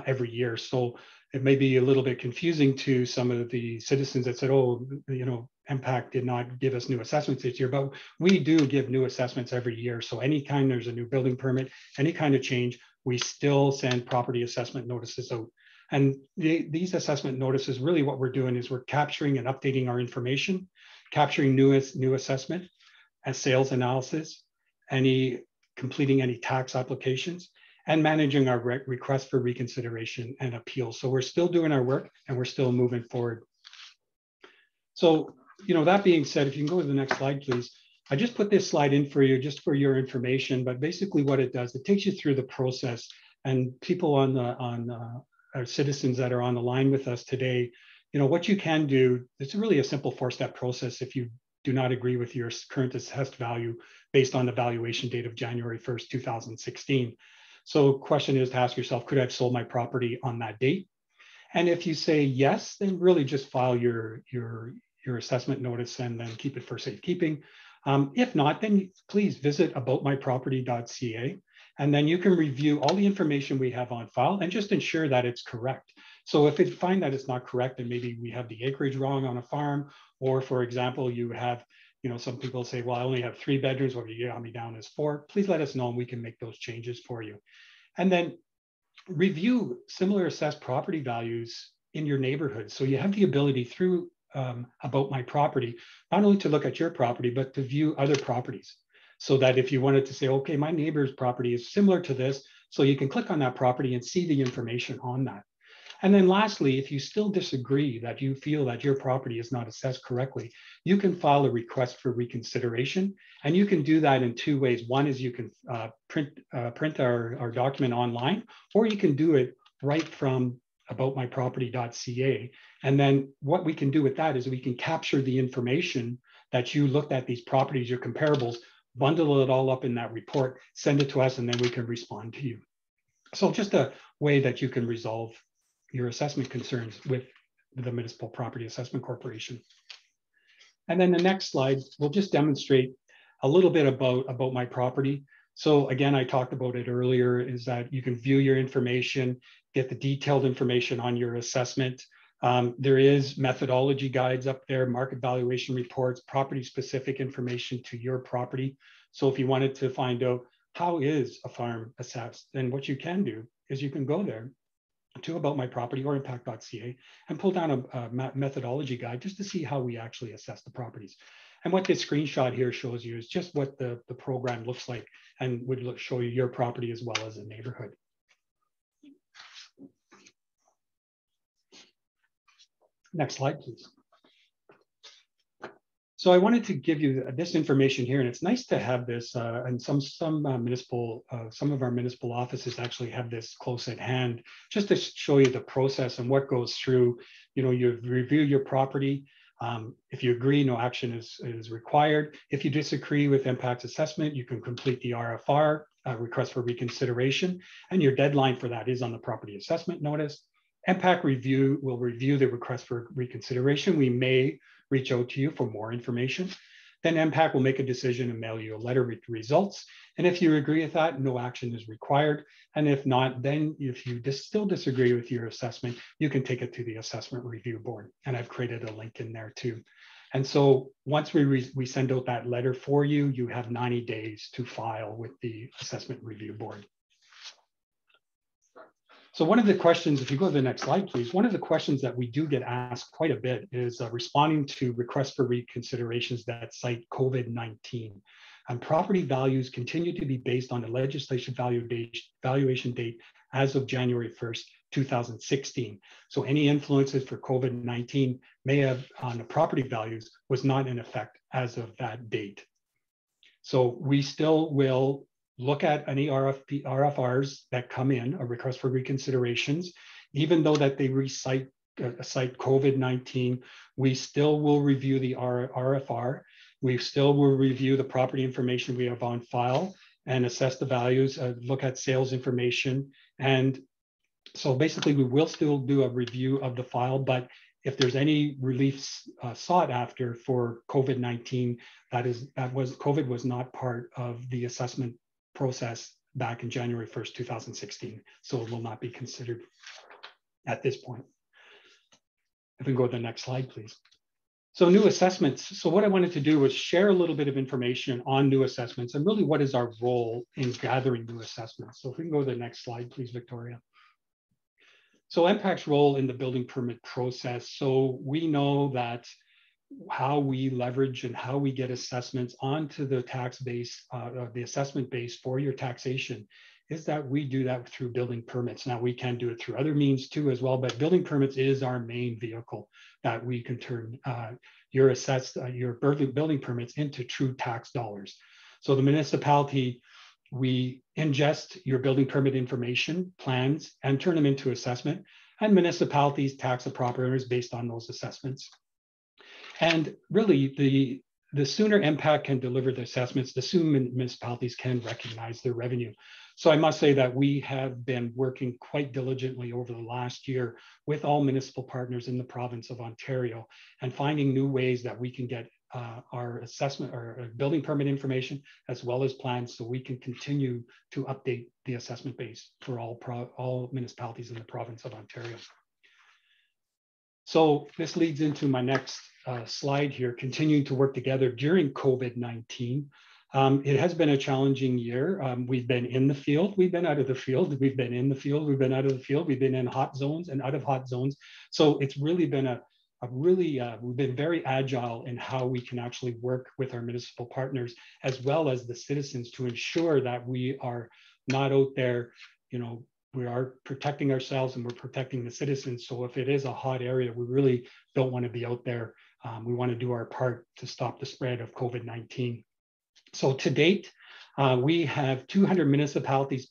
N: every year. So it may be a little bit confusing to some of the citizens that said, oh, you know, MPAC did not give us new assessments this year, but we do give new assessments every year. So anytime there's a new building permit, any kind of change, we still send property assessment notices out. And these assessment notices, really what we're doing is we're capturing and updating our information, capturing new assessment and sales analysis, completing any tax applications, and managing our request for reconsideration and appeal. So we're still doing our work and we're still moving forward. So, you know, that being said, if you can go to the next slide, please. I just put this slide in for you, just for your information, but basically what it does, it takes you through the process, and people our citizens that are on the line with us today, you know, what you can do, it's really a simple 4-step process if you do not agree with your current assessed value based on the valuation date of January 1st, 2016. So question is to ask yourself, could I have sold my property on that date? And if you say yes, then really just file your assessment notice and then keep it for safekeeping. If not, then please visit aboutmyproperty.ca, and then you can review all the information we have on file and just ensure that it's correct. So if you find that it's not correct, and maybe we have the acreage wrong on a farm, or for example, you have, you know, some people say, well, I only have 3 bedrooms, or you got me down as 4, please let us know and we can make those changes for you. And then review similar assessed property values in your neighborhood. So you have the ability through About My Property, not only to look at your property, but to view other properties. So that if you wanted to say, okay, my neighbor's property is similar to this, so you can click on that property and see the information on that. And then lastly, if you still disagree that you feel that your property is not assessed correctly, you can file a request for reconsideration. And you can do that in 2 ways. One is you can print our document online, or you can do it right from aboutmyproperty.ca. And then what we can do with that is we can capture the information that you looked at these properties, your comparables, bundle it all up in that report, send it to us, and then we can respond to you. So just a way that you can resolve your assessment concerns with the Municipal Property Assessment Corporation. And then the next slide, we'll just demonstrate a little bit about my property. So again, I talked about it earlier, is that you can view your information, get the detailed information on your assessment. There is methodology guides up there, market valuation reports, property specific information to your property. So if you wanted to find out how is a farm assessed, then what you can do is you can go there to About My Property or impact.ca and pull down a methodology guide just to see how we actually assess the properties. And what this screenshot here shows you is just what the program looks like, and would show you your property as well as a neighborhood. Next slide, please. So I wanted to give you this information here, and it's nice to have this, and some of our municipal offices actually have this close at hand, just to show you the process and what goes through. You know, you review your property. If you agree, no action is required. If you disagree with impact assessment, you can complete the RFR, request for reconsideration, and your deadline for that is on the property assessment notice. MPAC will review the request for reconsideration. We may reach out to you for more information. Then MPAC will make a decision and mail you a letter with the results. And if you agree with that, no action is required. And if not, then if you still disagree with your assessment, you can take it to the assessment review board. And I've created a link in there too. And so once we send out that letter for you, you have 90 days to file with the assessment review board. So one of the questions, if you go to the next slide, please, one of the questions that we do get asked quite a bit is responding to requests for reconsiderations that cite COVID-19. And property values continue to be based on the legislation valuation date as of January 1st, 2016. So any influences for COVID-19 may have on the property values was not in effect as of that date. So we still will look at any RFRs that come in, a request for reconsiderations, even though that they cite COVID-19, we still will review the RFR. We still will review the property information we have on file and assess the values, look at sales information. And so basically we will still do a review of the file, but if there's any relief sought after for COVID-19, COVID was not part of the assessment process back in January 1st, 2016. So it will not be considered at this point. If we can go to the next slide, please. So new assessments. So what I wanted to do was share a little bit of information on new assessments and really what is our role in gathering new assessments. So if we can go to the next slide, please, Victoria. So MPAC's role in the building permit process. So we know that how we leverage and how we get assessments onto the tax base, the assessment base for your taxation, is that we do that through building permits. Now we can do it through other means too as well, but building permits is our main vehicle that we can turn your building permits into true tax dollars. So the municipality, we ingest your building permit information, plans, and turn them into assessment, and municipalities tax the property owners based on those assessments. And really, the sooner MPAC can deliver the assessments, the sooner municipalities can recognize their revenue. So I must say that we have been working quite diligently over the last year with all municipal partners in the province of Ontario and finding new ways that we can get our assessment or building permit information as well as plans so we can continue to update the assessment base for all municipalities in the province of Ontario. So this leads into my next slide here, continuing to work together during COVID-19. It has been a challenging year. We've been in the field, we've been out of the field, we've been in the field, we've been out of the field, we've been in hot zones and out of hot zones. So it's really been we've been very agile in how we can actually work with our municipal partners as well as the citizens to ensure that we are not out there, we are protecting ourselves and we're protecting the citizens. So if it is a hot area, we really don't want to be out there. We want to do our part to stop the spread of COVID-19. So to date, we have 200 municipalities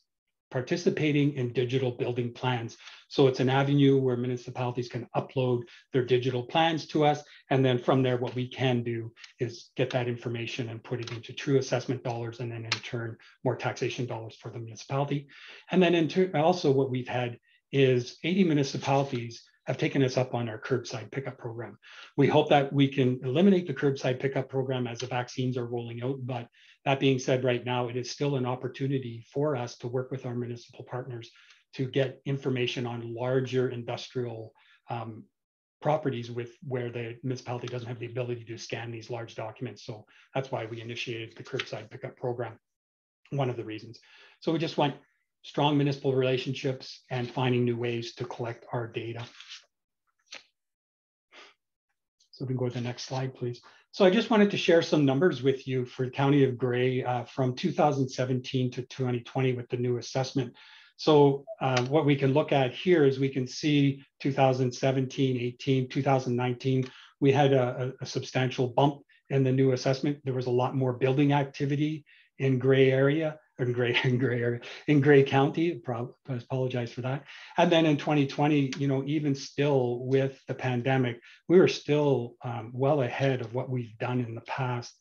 N: participating in digital building plans. So it's an avenue where municipalities can upload their digital plans to us. And then from there, what we can do is get that information and put it into true assessment dollars, and then in turn, more taxation dollars for the municipality. And then also what we've had is 80 municipalities have taken us up on our curbside pickup program. We hope that we can eliminate the curbside pickup program as the vaccines are rolling out. But that being said, right now, it is still an opportunity for us to work with our municipal partners to get information on larger industrial properties where the municipality doesn't have the ability to scan these large documents. So that's why we initiated the curbside pickup program, one of the reasons. So we just want strong municipal relationships and finding new ways to collect our data. So we can go to the next slide, please. So I just wanted to share some numbers with you for the County of Grey from 2017 to 2020 with the new assessment. So what we can look at here is we can see 2017, 18, 2019, we had a substantial bump in the new assessment. There was a lot more building activity in Grey area, or in Grey County. I apologize for that. And then in 2020, even still with the pandemic, we were still well ahead of what we've done in the past.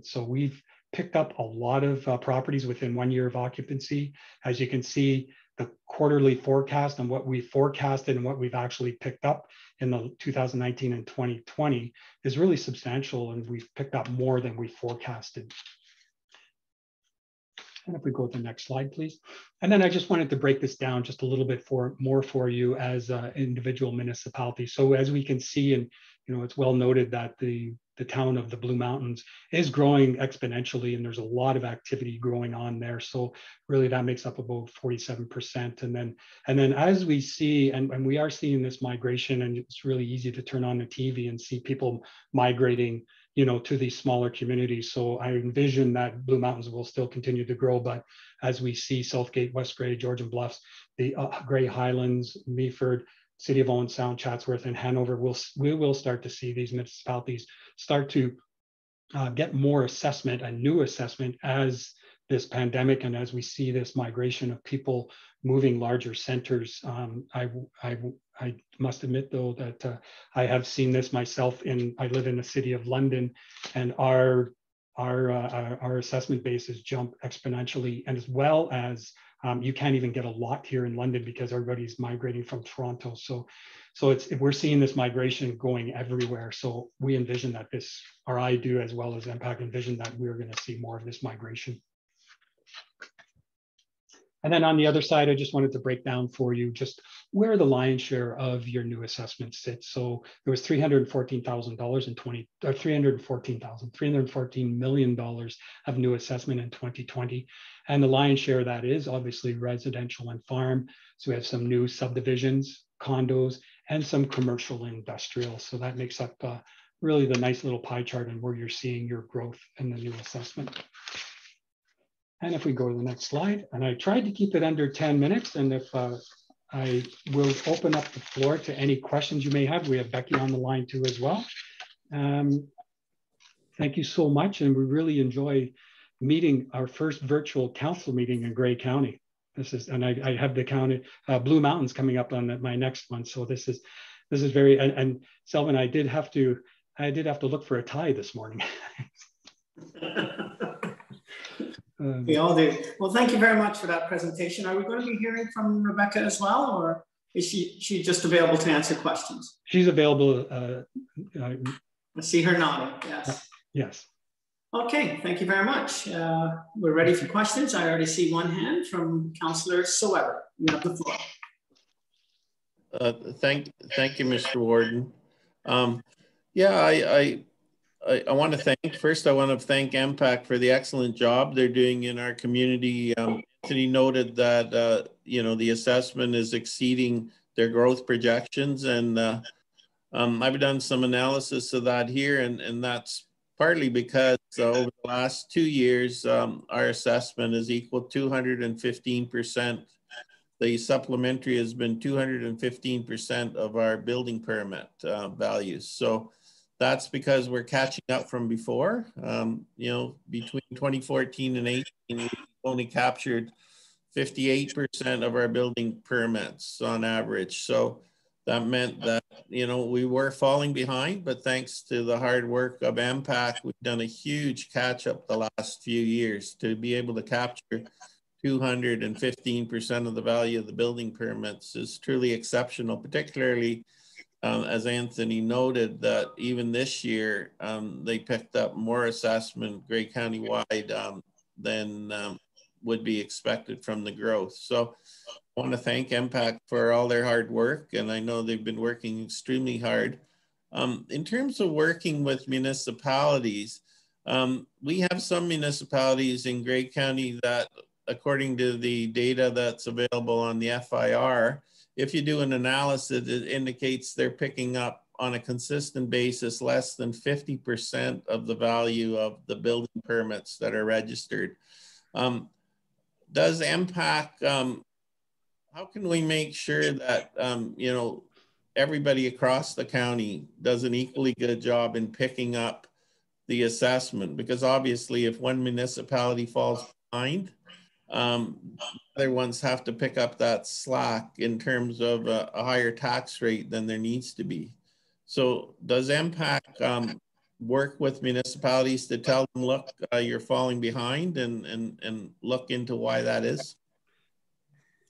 N: So we've picked up a lot of properties within 1 year of occupancy. As you can see, the quarterly forecast and what we forecasted and what we've actually picked up in the 2019 and 2020 is really substantial, and we've picked up more than we forecasted. And if we go to the next slide, please. And then I just wanted to break this down just a little bit more for you as individual municipalities. So as we can see, and it's well noted that the town of the Blue Mountains is growing exponentially, and there's a lot of activity going on there. So really that makes up about 47%. And then as we see, and we are seeing this migration, and it's really easy to turn on the TV and see people migrating to these smaller communities. So I envision that Blue Mountains will still continue to grow, but as we see Southgate, West Grey, Georgian Bluffs, the Grey Highlands, Meaford, City of Owen Sound, Chatsworth, and Hanover, we will start to see these municipalities start to get more assessment and new assessment as this pandemic, and as we see this migration of people moving larger centers, I must admit though that I have seen this myself. I live in the city of London, and our assessment bases jump exponentially, and as well as you can't even get a lot here in London because everybody's migrating from Toronto. So we're seeing this migration going everywhere. So we envision that this, or I do as well as MPAC envision that we're going to see more of this migration. And then on the other side, I just wanted to break down for you just where the lion's share of your new assessment sits. So there was $314,000 in $314 million of new assessment in 2020. And the lion's share of that is obviously residential and farm. So we have some new subdivisions, condos, and some commercial and industrial. So that makes up really the nice little pie chart and where you're seeing your growth in the new assessment. And if we go to the next slide, and I tried to keep it under 10 minutes, and if I will open up the floor to any questions you may have. We have Becky on the line too as well. Thank you so much, and we really enjoy meeting our first virtual council meeting in Grey County. This is, and I have the county Blue Mountains coming up on my next one, so this is very. And Selvin, I did have to look for a tie this morning.
A: We all do. Well, thank you very much for that presentation. Are we going to be hearing from Rebecca as well, or is she just available to answer questions?
N: She's available.
A: I see her nodding, yes.
N: Yes.
A: Okay, thank you very much. We're ready for questions. I already see one hand from Councillor Soever. You have the floor.
P: Thank you, Mr. Warden. Yeah, I want to thank MPAC for the excellent job they're doing in our community. Anthony noted that, you know, the assessment is exceeding their growth projections, and I've done some analysis of that here, and that's partly because over the last 2 years, our assessment is equal 215%. The supplementary has been 215% of our building permit values. So that's because we're catching up from before. You know, between 2014 and 18, we only captured 58% of our building permits on average. So that meant that, you know, we were falling behind, but thanks to the hard work of MPAC, we've done a huge catch up the last few years to be able to capture 215% of the value of the building permits is truly exceptional, particularly as Anthony noted, that even this year, they picked up more assessment Grey County wide than would be expected from the growth. So I want to thank MPAC for all their hard work, and I know they've been working extremely hard. In terms of working with municipalities, we have some municipalities in Grey County that, according to the data that's available on the FIR, if you do an analysis, it indicates they're picking up on a consistent basis less than 50% of the value of the building permits that are registered. Does MPAC, how can we make sure that, you know, everybody across the county does an equally good job in picking up the assessment? Because obviously if one municipality falls behind, other ones have to pick up that slack in terms of a higher tax rate than there needs to be. So does MPAC work with municipalities to tell them, look, you're falling behind, and look into why that is?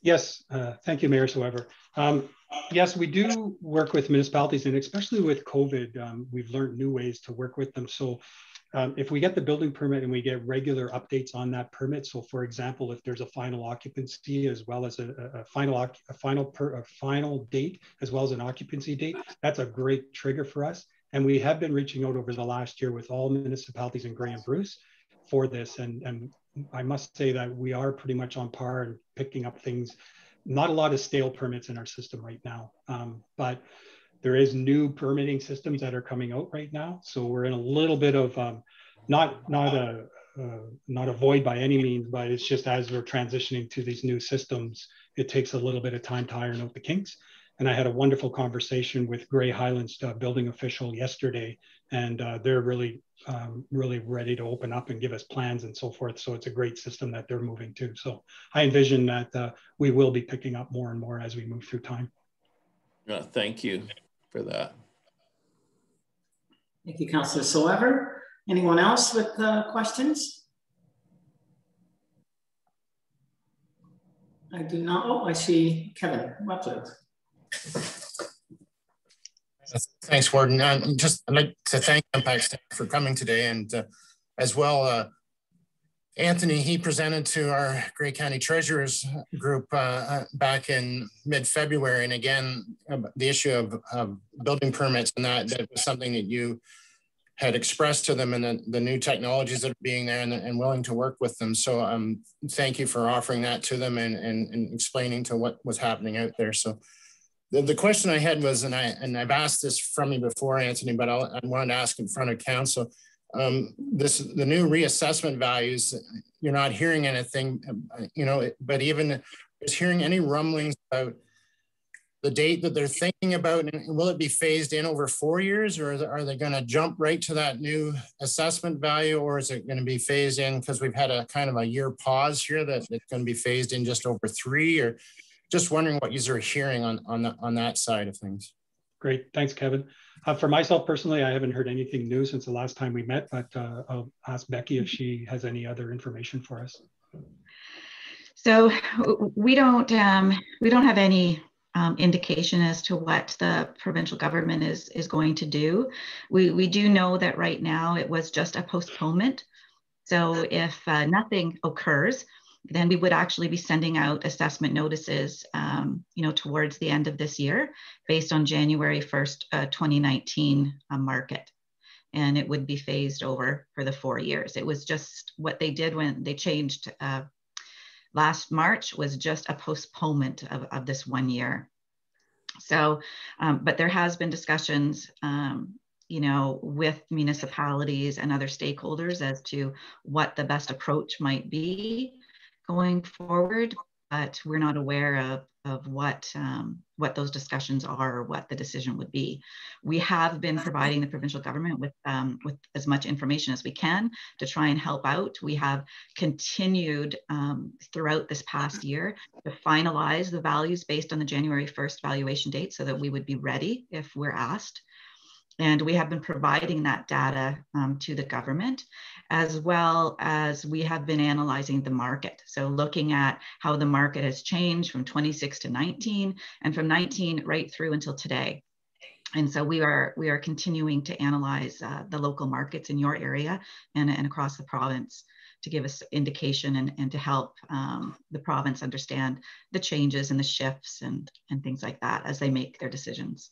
N: Yes, thank you, Mayor Soever. Yes, we do work with municipalities, and especially with COVID, we've learned new ways to work with them. So if we get the building permit and we get regular updates on that permit, so for example, if there's a final occupancy as well as a final date as well as an occupancy date, that's a great trigger for us. And we have been reaching out over the last year with all municipalities in Grey and Bruce for this. And I must say that we are pretty much on par and picking up things. Not a lot of stale permits in our system right now, but there is new permitting systems that are coming out right now. So we're in a little bit of not a void by any means, but it's just as we're transitioning to these new systems, it takes a little bit of time to iron out the kinks. And I had a wonderful conversation with Grey Highlands building official yesterday, and they're really ready to open up and give us plans and so forth. So it's a great system that they're moving to. So I envision that we will be picking up more and more as we move through time.
P: Thank you for that.
A: Thank you, Councillor Soever. Anyone else with questions? I do not. Oh, I see Kevin.
Q: Thanks, Warden. I'd like to thank Impact staff for coming today, and as well, Anthony, he presented to our Grey County Treasurers group back in mid-February, and again, the issue of building permits, and that was something that you had expressed to them, and the new technologies that are being there, and willing to work with them. So thank you for offering that to them and explaining to what was happening out there. So the question I had was, and I've asked this from you before, Anthony, but I wanted to ask in front of council, the new reassessment values, you're not hearing anything, but even is hearing any rumblings about the date that they're thinking about, and will it be phased in over 4 years, or are they going to jump right to that new assessment value, or is it going to be phased in because we've had a kind of a year pause here that it's going to be phased in just over 3, or just wondering what you're hearing on that side of things.
N: Great, thanks, Kevin. For myself personally, I haven't heard anything new since the last time we met, but I'll ask Becky if she has any other information for us.
R: So we don't have any indication as to what the provincial government is going to do. We do know that right now it was just a postponement. So if nothing occurs, then we would actually be sending out assessment notices, towards the end of this year, based on January 1st, 2019 market. And it would be phased over for the 4 years. It was just what they did when they changed last March, was just a postponement of this 1 year. So, but there has been discussions, with municipalities and other stakeholders as to what the best approach might be going forward, but we're not aware of what those discussions are or what the decision would be. We have been providing the provincial government with as much information as we can to try and help out. We have continued throughout this past year to finalize the values based on the January 1st valuation date so that we would be ready if we're asked. And we have been providing that data to the government, as well as we have been analyzing the market. So looking at how the market has changed from 26 to 19, and from 19 right through until today. And so we are continuing to analyze the local markets in your area and across the province to give us indication and to help the province understand the changes and the shifts and things like that as they make their decisions.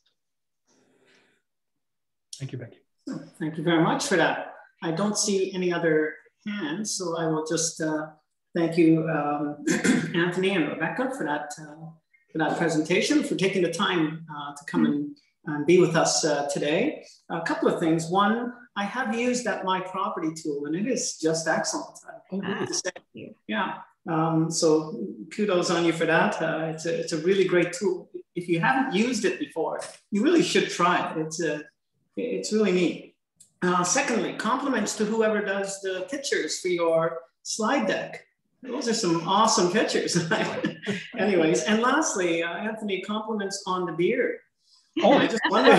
N: Thank you, Becky.
A: Thank you very much for that. I don't see any other hands, so I will just thank you, Anthony and Rebecca, for that presentation, for taking the time to come and be with us today. A couple of things. One, I have used that My Property tool, and it is just excellent. Yeah. So kudos on you for that. It's a really great tool. If you haven't used it before, you really should try it. It's really neat. Secondly, compliments to whoever does the pictures for your slide deck. Those are some awesome pictures. Anyways, and lastly, Anthony, compliments on the beard. Oh, I just wonder,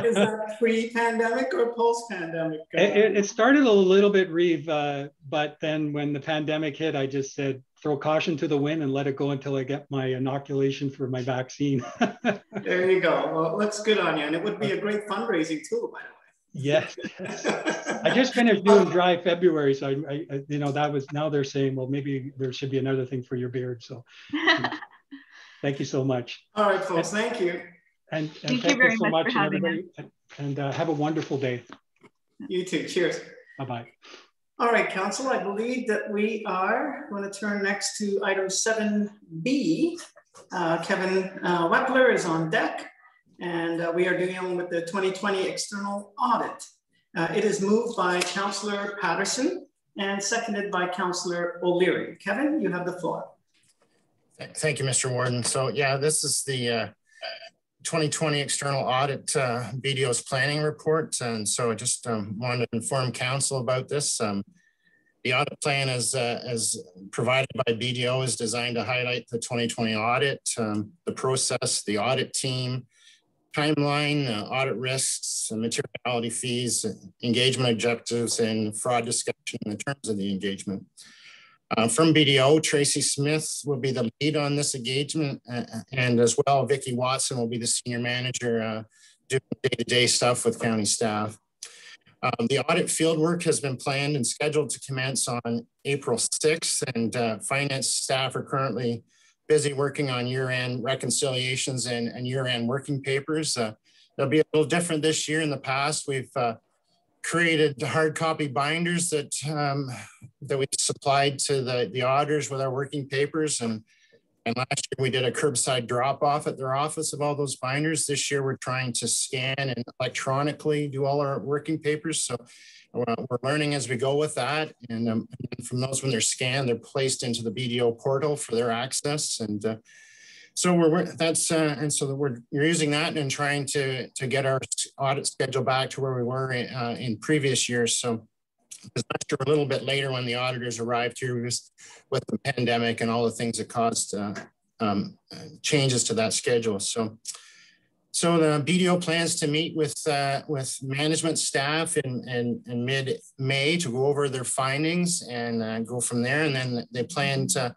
A: is that pre-pandemic or post-pandemic?
N: It started a little bit, Reeve, but then when the pandemic hit, I just said, throw caution to the wind and let it go until I get my inoculation for my vaccine.
A: There you go. Well, it looks good on you. And it would be a great fundraising tool, by the way.
N: Yes. I just finished doing dry February. So I that was, now they're saying, well, maybe there should be another thing for your beard. So thank you so much.
A: All right, folks. Thank you.
N: And thank you very so much, everybody. And have a wonderful day.
A: You too. Cheers.
N: Bye-bye.
A: All right, Council, I believe that we are going to turn next to item 7B. Kevin Wepler is on deck, and we are dealing with the 2020 external audit. It is moved by Councillor Patterson and seconded by Councillor O'Leary. Kevin, you have the floor.
Q: Thank you, Mr. Warden. So yeah, this is the 2020 external audit BDO's planning report. And so I just wanted to inform council about this. The audit plan as provided by BDO is designed to highlight the 2020 audit, the process, the audit team, timeline, audit risks, materiality fees, engagement objectives, and fraud discussion in the terms of the engagement. From BDO, Tracy Smith will be the lead on this engagement, and as well, Vicki Watson will be the senior manager doing day-to-day stuff with county staff. The audit fieldwork has been planned and scheduled to commence on April 6th, and finance staff are currently busy working on year-end reconciliations and year-end working papers. It'll be a little different this year. In the past, we've created hard copy binders that we supplied to the auditors with our working papers. And last year we did a curbside drop off at their office of all those binders. This year we're trying to scan and electronically do all our working papers. So we're learning as we go with that. And from those, when they're scanned, they're placed into the BDO portal for their access. And so we're using that and trying to get our audit schedule back to where we were in previous years. So last year, a little bit later when the auditors arrived here with the pandemic and all the things that caused changes to that schedule. So the BDO plans to meet with management staff in mid-May to go over their findings and go from there. And then they plan to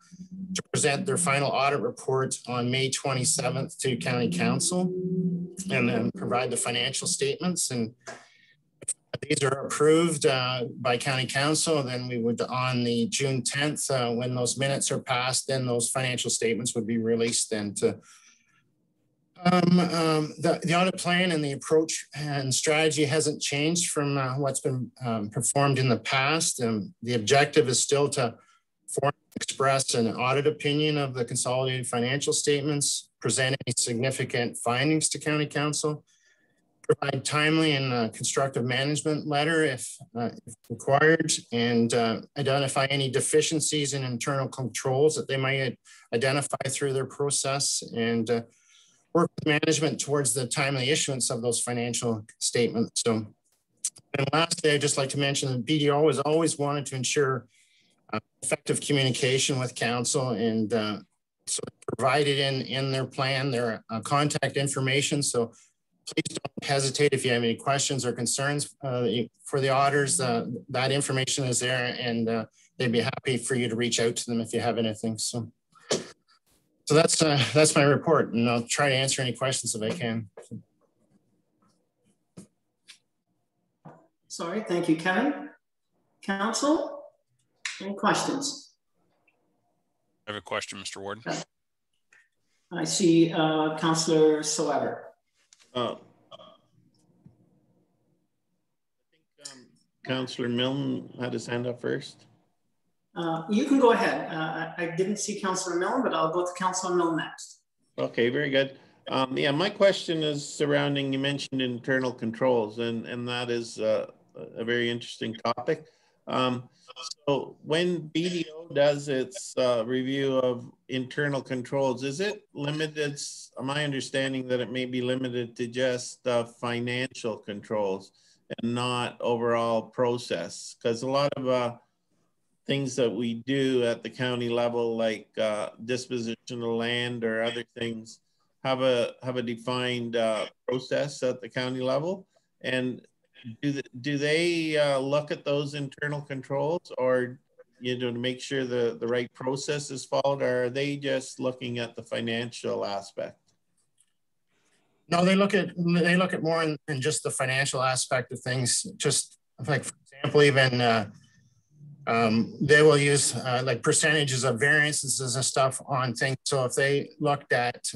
Q: present their final audit report on May 27th to County Council and then provide the financial statements. And if these are approved by County Council, then we would, on the June 10th, when those minutes are passed, then those financial statements would be released then to the audit plan. And the approach and strategy hasn't changed from what's been performed in the past. The objective is still to express an audit opinion of the consolidated financial statements, present any significant findings to County Council, provide timely and constructive management letter if required, and identify any deficiencies in internal controls that they might identify through their process, and work with management towards the timely issuance of those financial statements. So, and lastly, I'd just like to mention that BDO has always wanted to ensure effective communication with council, and so provided in their plan their contact information. So please don't hesitate if you have any questions or concerns for the auditors. That information is there, and they'd be happy for you to reach out to them if you have anything. So that's my report, and I'll try to answer any questions if I can.
A: Sorry, thank you, Kevin. Council? Any questions?
O: I have a question, Mr. Warden.
A: I see Councillor Soever.
P: I think Councillor Milne had his hand up first.
A: You can go ahead. I didn't see Councillor Milne, but I'll go to Councillor Milne next.
P: Okay, very good. Yeah, my question is surrounding, you mentioned internal controls, and that is a very interesting topic. So when BDO does its review of internal controls, is it limited? My understanding that it may be limited to just financial controls and not overall process, because a lot of things that we do at the county level, like disposition of land or other things, have a defined process at the county level. And do they look at those internal controls, or to make sure the right process is followed, or are they just looking at the financial aspect?
Q: No, they look at more than just the financial aspect of things. Just like, for example, even they will use like percentages of variances and stuff on things. So if they looked at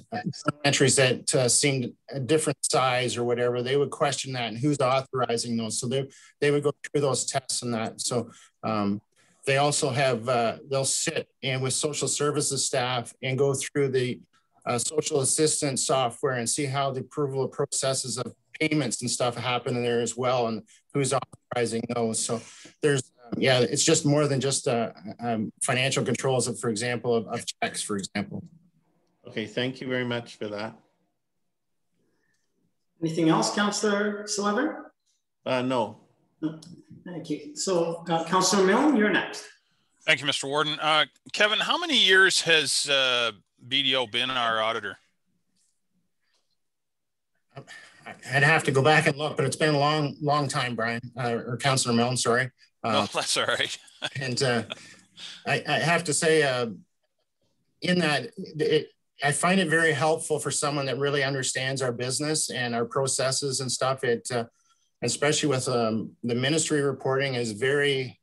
Q: entries that seemed a different size or whatever, they would question that and who's authorizing those. So they would go through those tests and that. So they also have, they'll sit in with social services staff and go through the social assistance software and see how the approval processes of payments and stuff happen in there as well, and who's authorizing those. So there's yeah, it's just more than just financial controls of, for example, of checks, for example.
P: Okay, thank you very much for that.
A: Anything else, Councillor Sullivan?
P: No.
A: Thank you. So, Councillor Milne, you're next.
O: Thank you, Mr. Warden. Kevin, how many years has BDO been our auditor?
Q: I'd have to go back and look, but it's been a long time, Brian, or Councillor Milne, sorry.
O: No, that's all right.
Q: And I have to say, in that, I find it very helpful for someone that really understands our business and our processes and stuff. It, especially with the ministry reporting, is very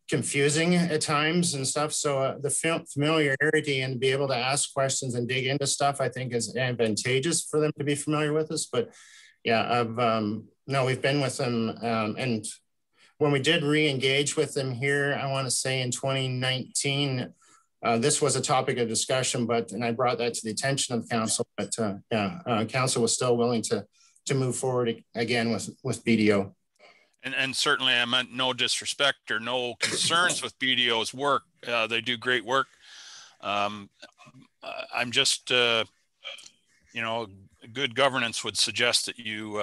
Q: confusing at times and stuff. So the familiarity and to be able to ask questions and dig into stuff, I think is advantageous for them to be familiar with us. But yeah, no, we've been with them. And when we did re-engage with them here, I want to say in 2019, this was a topic of discussion, and I brought that to the attention of council, but yeah, council was still willing to move forward again with BDO.
O: And certainly I meant no disrespect or no concerns with BDO's work. They do great work. I'm just, you know, good governance would suggest that you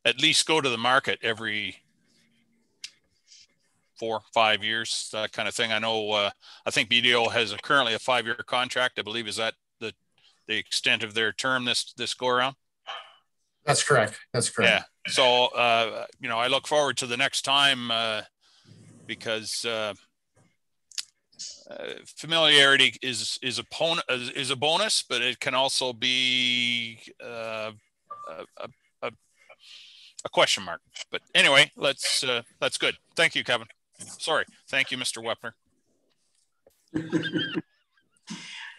O: at least go to the market every 4 or 5 years, that kind of thing. I know, I think BDO has currently a 5-year contract, I believe. Is that the extent of their term this go around?
Q: That's correct. That's correct.
O: Yeah. So, you know, I look forward to the next time because familiarity is a bonus, but it can also be a question mark. But anyway, that's good. Thank you, Kevin. Sorry. Thank you, Mr. Wepner.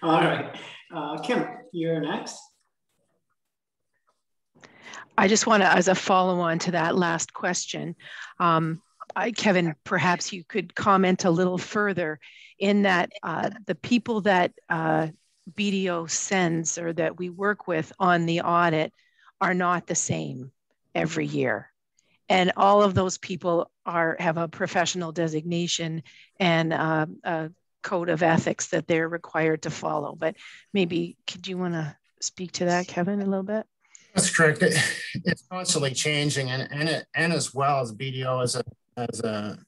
A: All right. Kim, you're next.
L: I just want to, as a follow-on to that last question, Kevin, perhaps you could comment a little further in that the people that BDO sends or that we work with on the audit are not the same every year. And all of those people have a professional designation and a code of ethics that they're required to follow. But maybe, could you want to speak to that, Kevin, a little bit?
Q: That's correct. It's constantly changing, and as well as BDO as a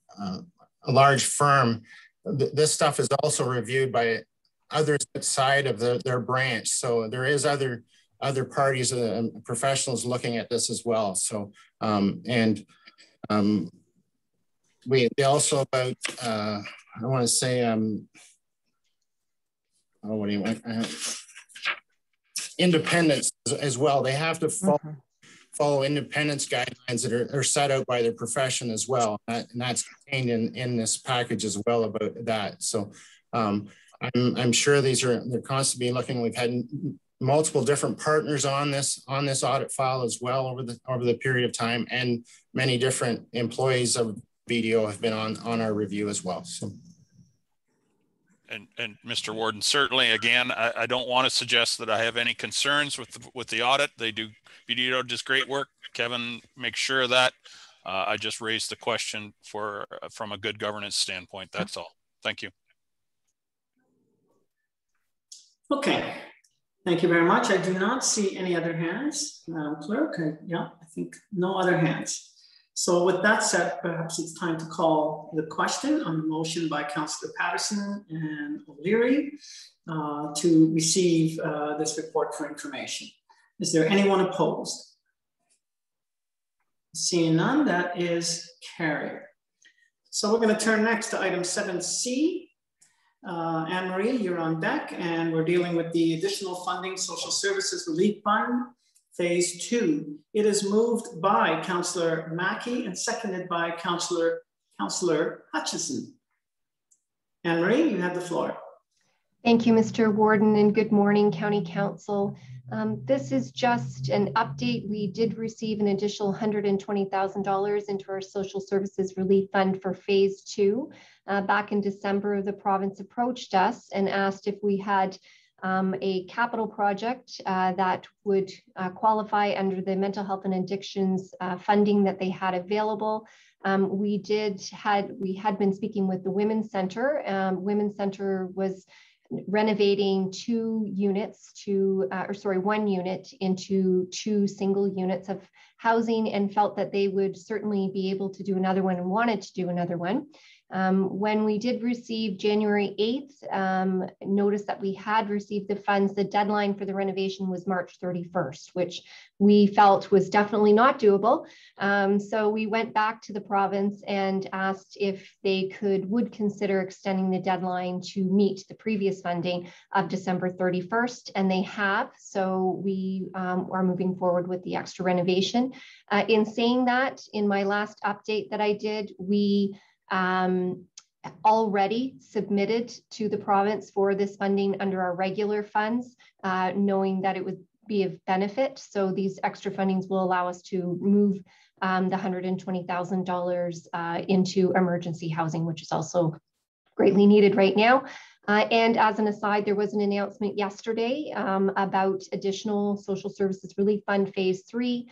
Q: large firm, this stuff is also reviewed by others outside of their branch. So there is other parties, professionals looking at this as well. So we also about I want to say what do you want? Independence as well. They have to follow independence guidelines that are set out by their profession as well. And that's contained in this package as well about that. So I'm sure they're constantly looking. We've had multiple different partners on this audit file as well over the period of time, and many different employees of BDO have been on our review as well. So.
O: And Mr. Warden, certainly, again, I don't want to suggest that I have any concerns with the audit. BDO does great work. Kevin makes sure of that. I just raised the question from a good governance standpoint. That's all. Thank you.
A: Okay. Thank you very much. I do not see any other hands, Madam Clerk. Yeah, I think no other hands. So with that said, perhaps it's time to call the question on the motion by Councillor Patterson and O'Leary to receive this report for information. Is there anyone opposed? Seeing none, that is carried. So we're going to turn next to item 7C. Anne-Marie, you're on deck, and we're dealing with the additional funding social services relief fund. Phase 2. It is moved by Councillor Mackey and seconded by Councillor Hutchison. Anne-Marie, you have the floor.
S: Thank you, Mr. Warden, and good morning, County Council. This is just an update. We did receive an additional $120,000 into our Social Services Relief Fund for Phase 2. Back in December, the province approached us and asked if we had a capital project that would qualify under the mental health and addictions funding that they had available. We had been speaking with the Women's Center. Women's Center was renovating one unit into 2 single units of housing, and felt that they would certainly be able to do another one and wanted to do another one. When we did receive January 8th, notice that we had received the funds, the deadline for the renovation was March 31st, which we felt was definitely not doable. So we went back to the province and asked if they would consider extending the deadline to meet the previous funding of December 31st, and they have. So we are moving forward with the extra renovation. In saying that, in my last update that I did, we already submitted to the province for this funding under our regular funds, knowing that it would be of benefit. So these extra fundings will allow us to move the $120,000 into emergency housing, which is also greatly needed right now. And as an aside, there was an announcement yesterday about additional social services relief fund phase 3.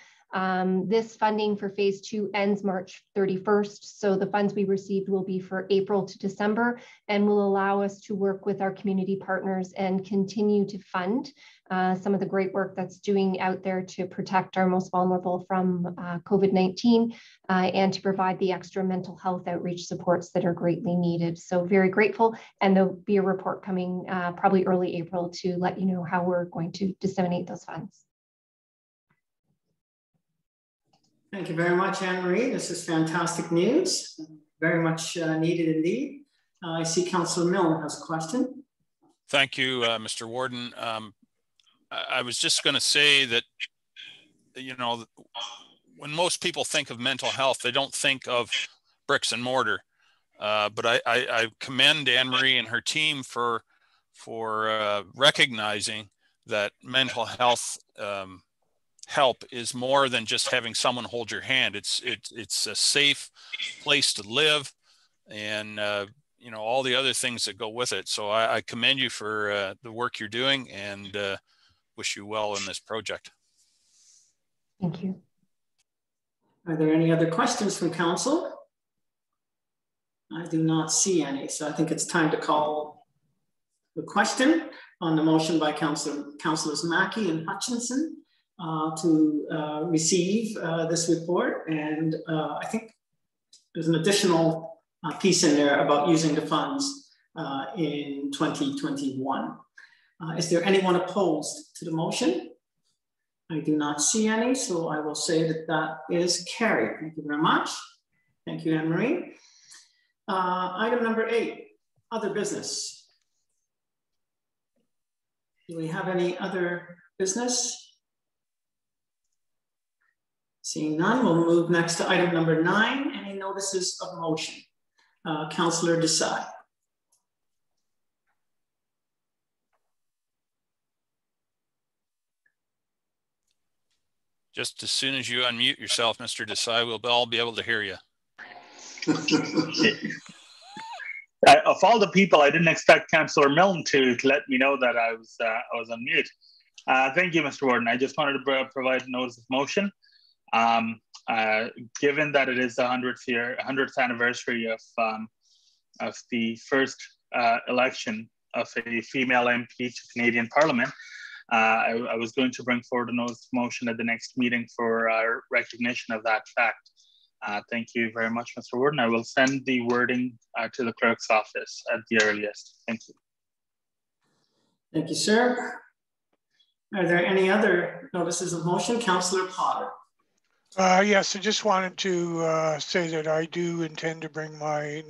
S: This funding for phase 2 ends March 31st. So the funds we received will be for April to December and will allow us to work with our community partners and continue to fund some of the great work that's doing out there to protect our most vulnerable from COVID-19 and to provide the extra mental health outreach supports that are greatly needed. So very grateful. And there'll be a report coming probably early April to let you know how we're going to disseminate those funds.
A: Thank you very much, Anne-Marie. This is fantastic news. Very much needed indeed. I see Councillor Milne has a question.
O: Thank you, Mr. Warden. I was just going to say that, you know, when most people think of mental health, they don't think of bricks and mortar. But I commend Anne-Marie and her team for recognizing that mental health help is more than just having someone hold your hand. It's a safe place to live, and you know, all the other things that go with it. So I commend you for the work you're doing, and wish you well in this project.
S: Thank you.
A: Are there any other questions from council? I do not see any, so I think it's time to call the question on the motion by Councillors Mackey and Hutchinson to receive this report. And I think there's an additional piece in there about using the funds in 2021. Is there anyone opposed to the motion? I do not see any, so I will say that that is carried. Thank you very much. Thank you, Anne-Marie. Item number 8, other business. Do we have any other business? Seeing none, we'll move next to item number 9, any notices of motion. Councillor Desai.
O: Just as soon as you unmute yourself, Mr. Desai, we'll all be able to hear you.
T: Of all the people, I didn't expect Councillor Milne to let me know that I was on mute. Thank you, Mr. Warden. I just wanted to provide a notice of motion. Given that it is the 100th anniversary of the first election of a female MP to Canadian Parliament, I was going to bring forward a notice of motion at the next meeting for recognition of that fact. Thank you very much, Mr. Warden. I will send the wording to the clerk's office at the earliest. Thank you.
A: Thank you, sir. Are there any other notices of motion? Councillor Potter.
B: Yes, I just wanted to say that I do intend to bring my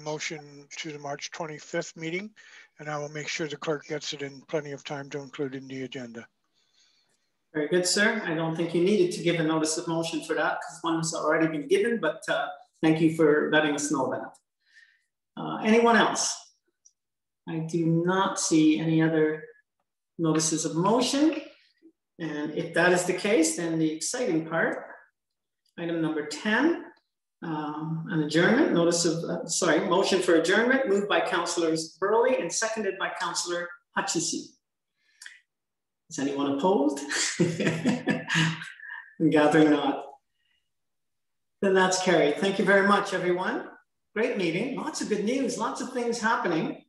B: motion to the March 25th meeting, and I will make sure the clerk gets it in plenty of time to include in the agenda.
A: Very good, sir. I don't think you needed to give a notice of motion for that because one has already been given, but thank you for letting us know that. Anyone else? I do not see any other notices of motion. And if that is the case, then the exciting part, item number 10, an adjournment, motion for adjournment, moved by Councillors Burley and seconded by Councillor Hutchinson. Is anyone opposed? I'm gathering not. Then that's carried. Thank you very much, everyone. Great meeting. Lots of good news, lots of things happening.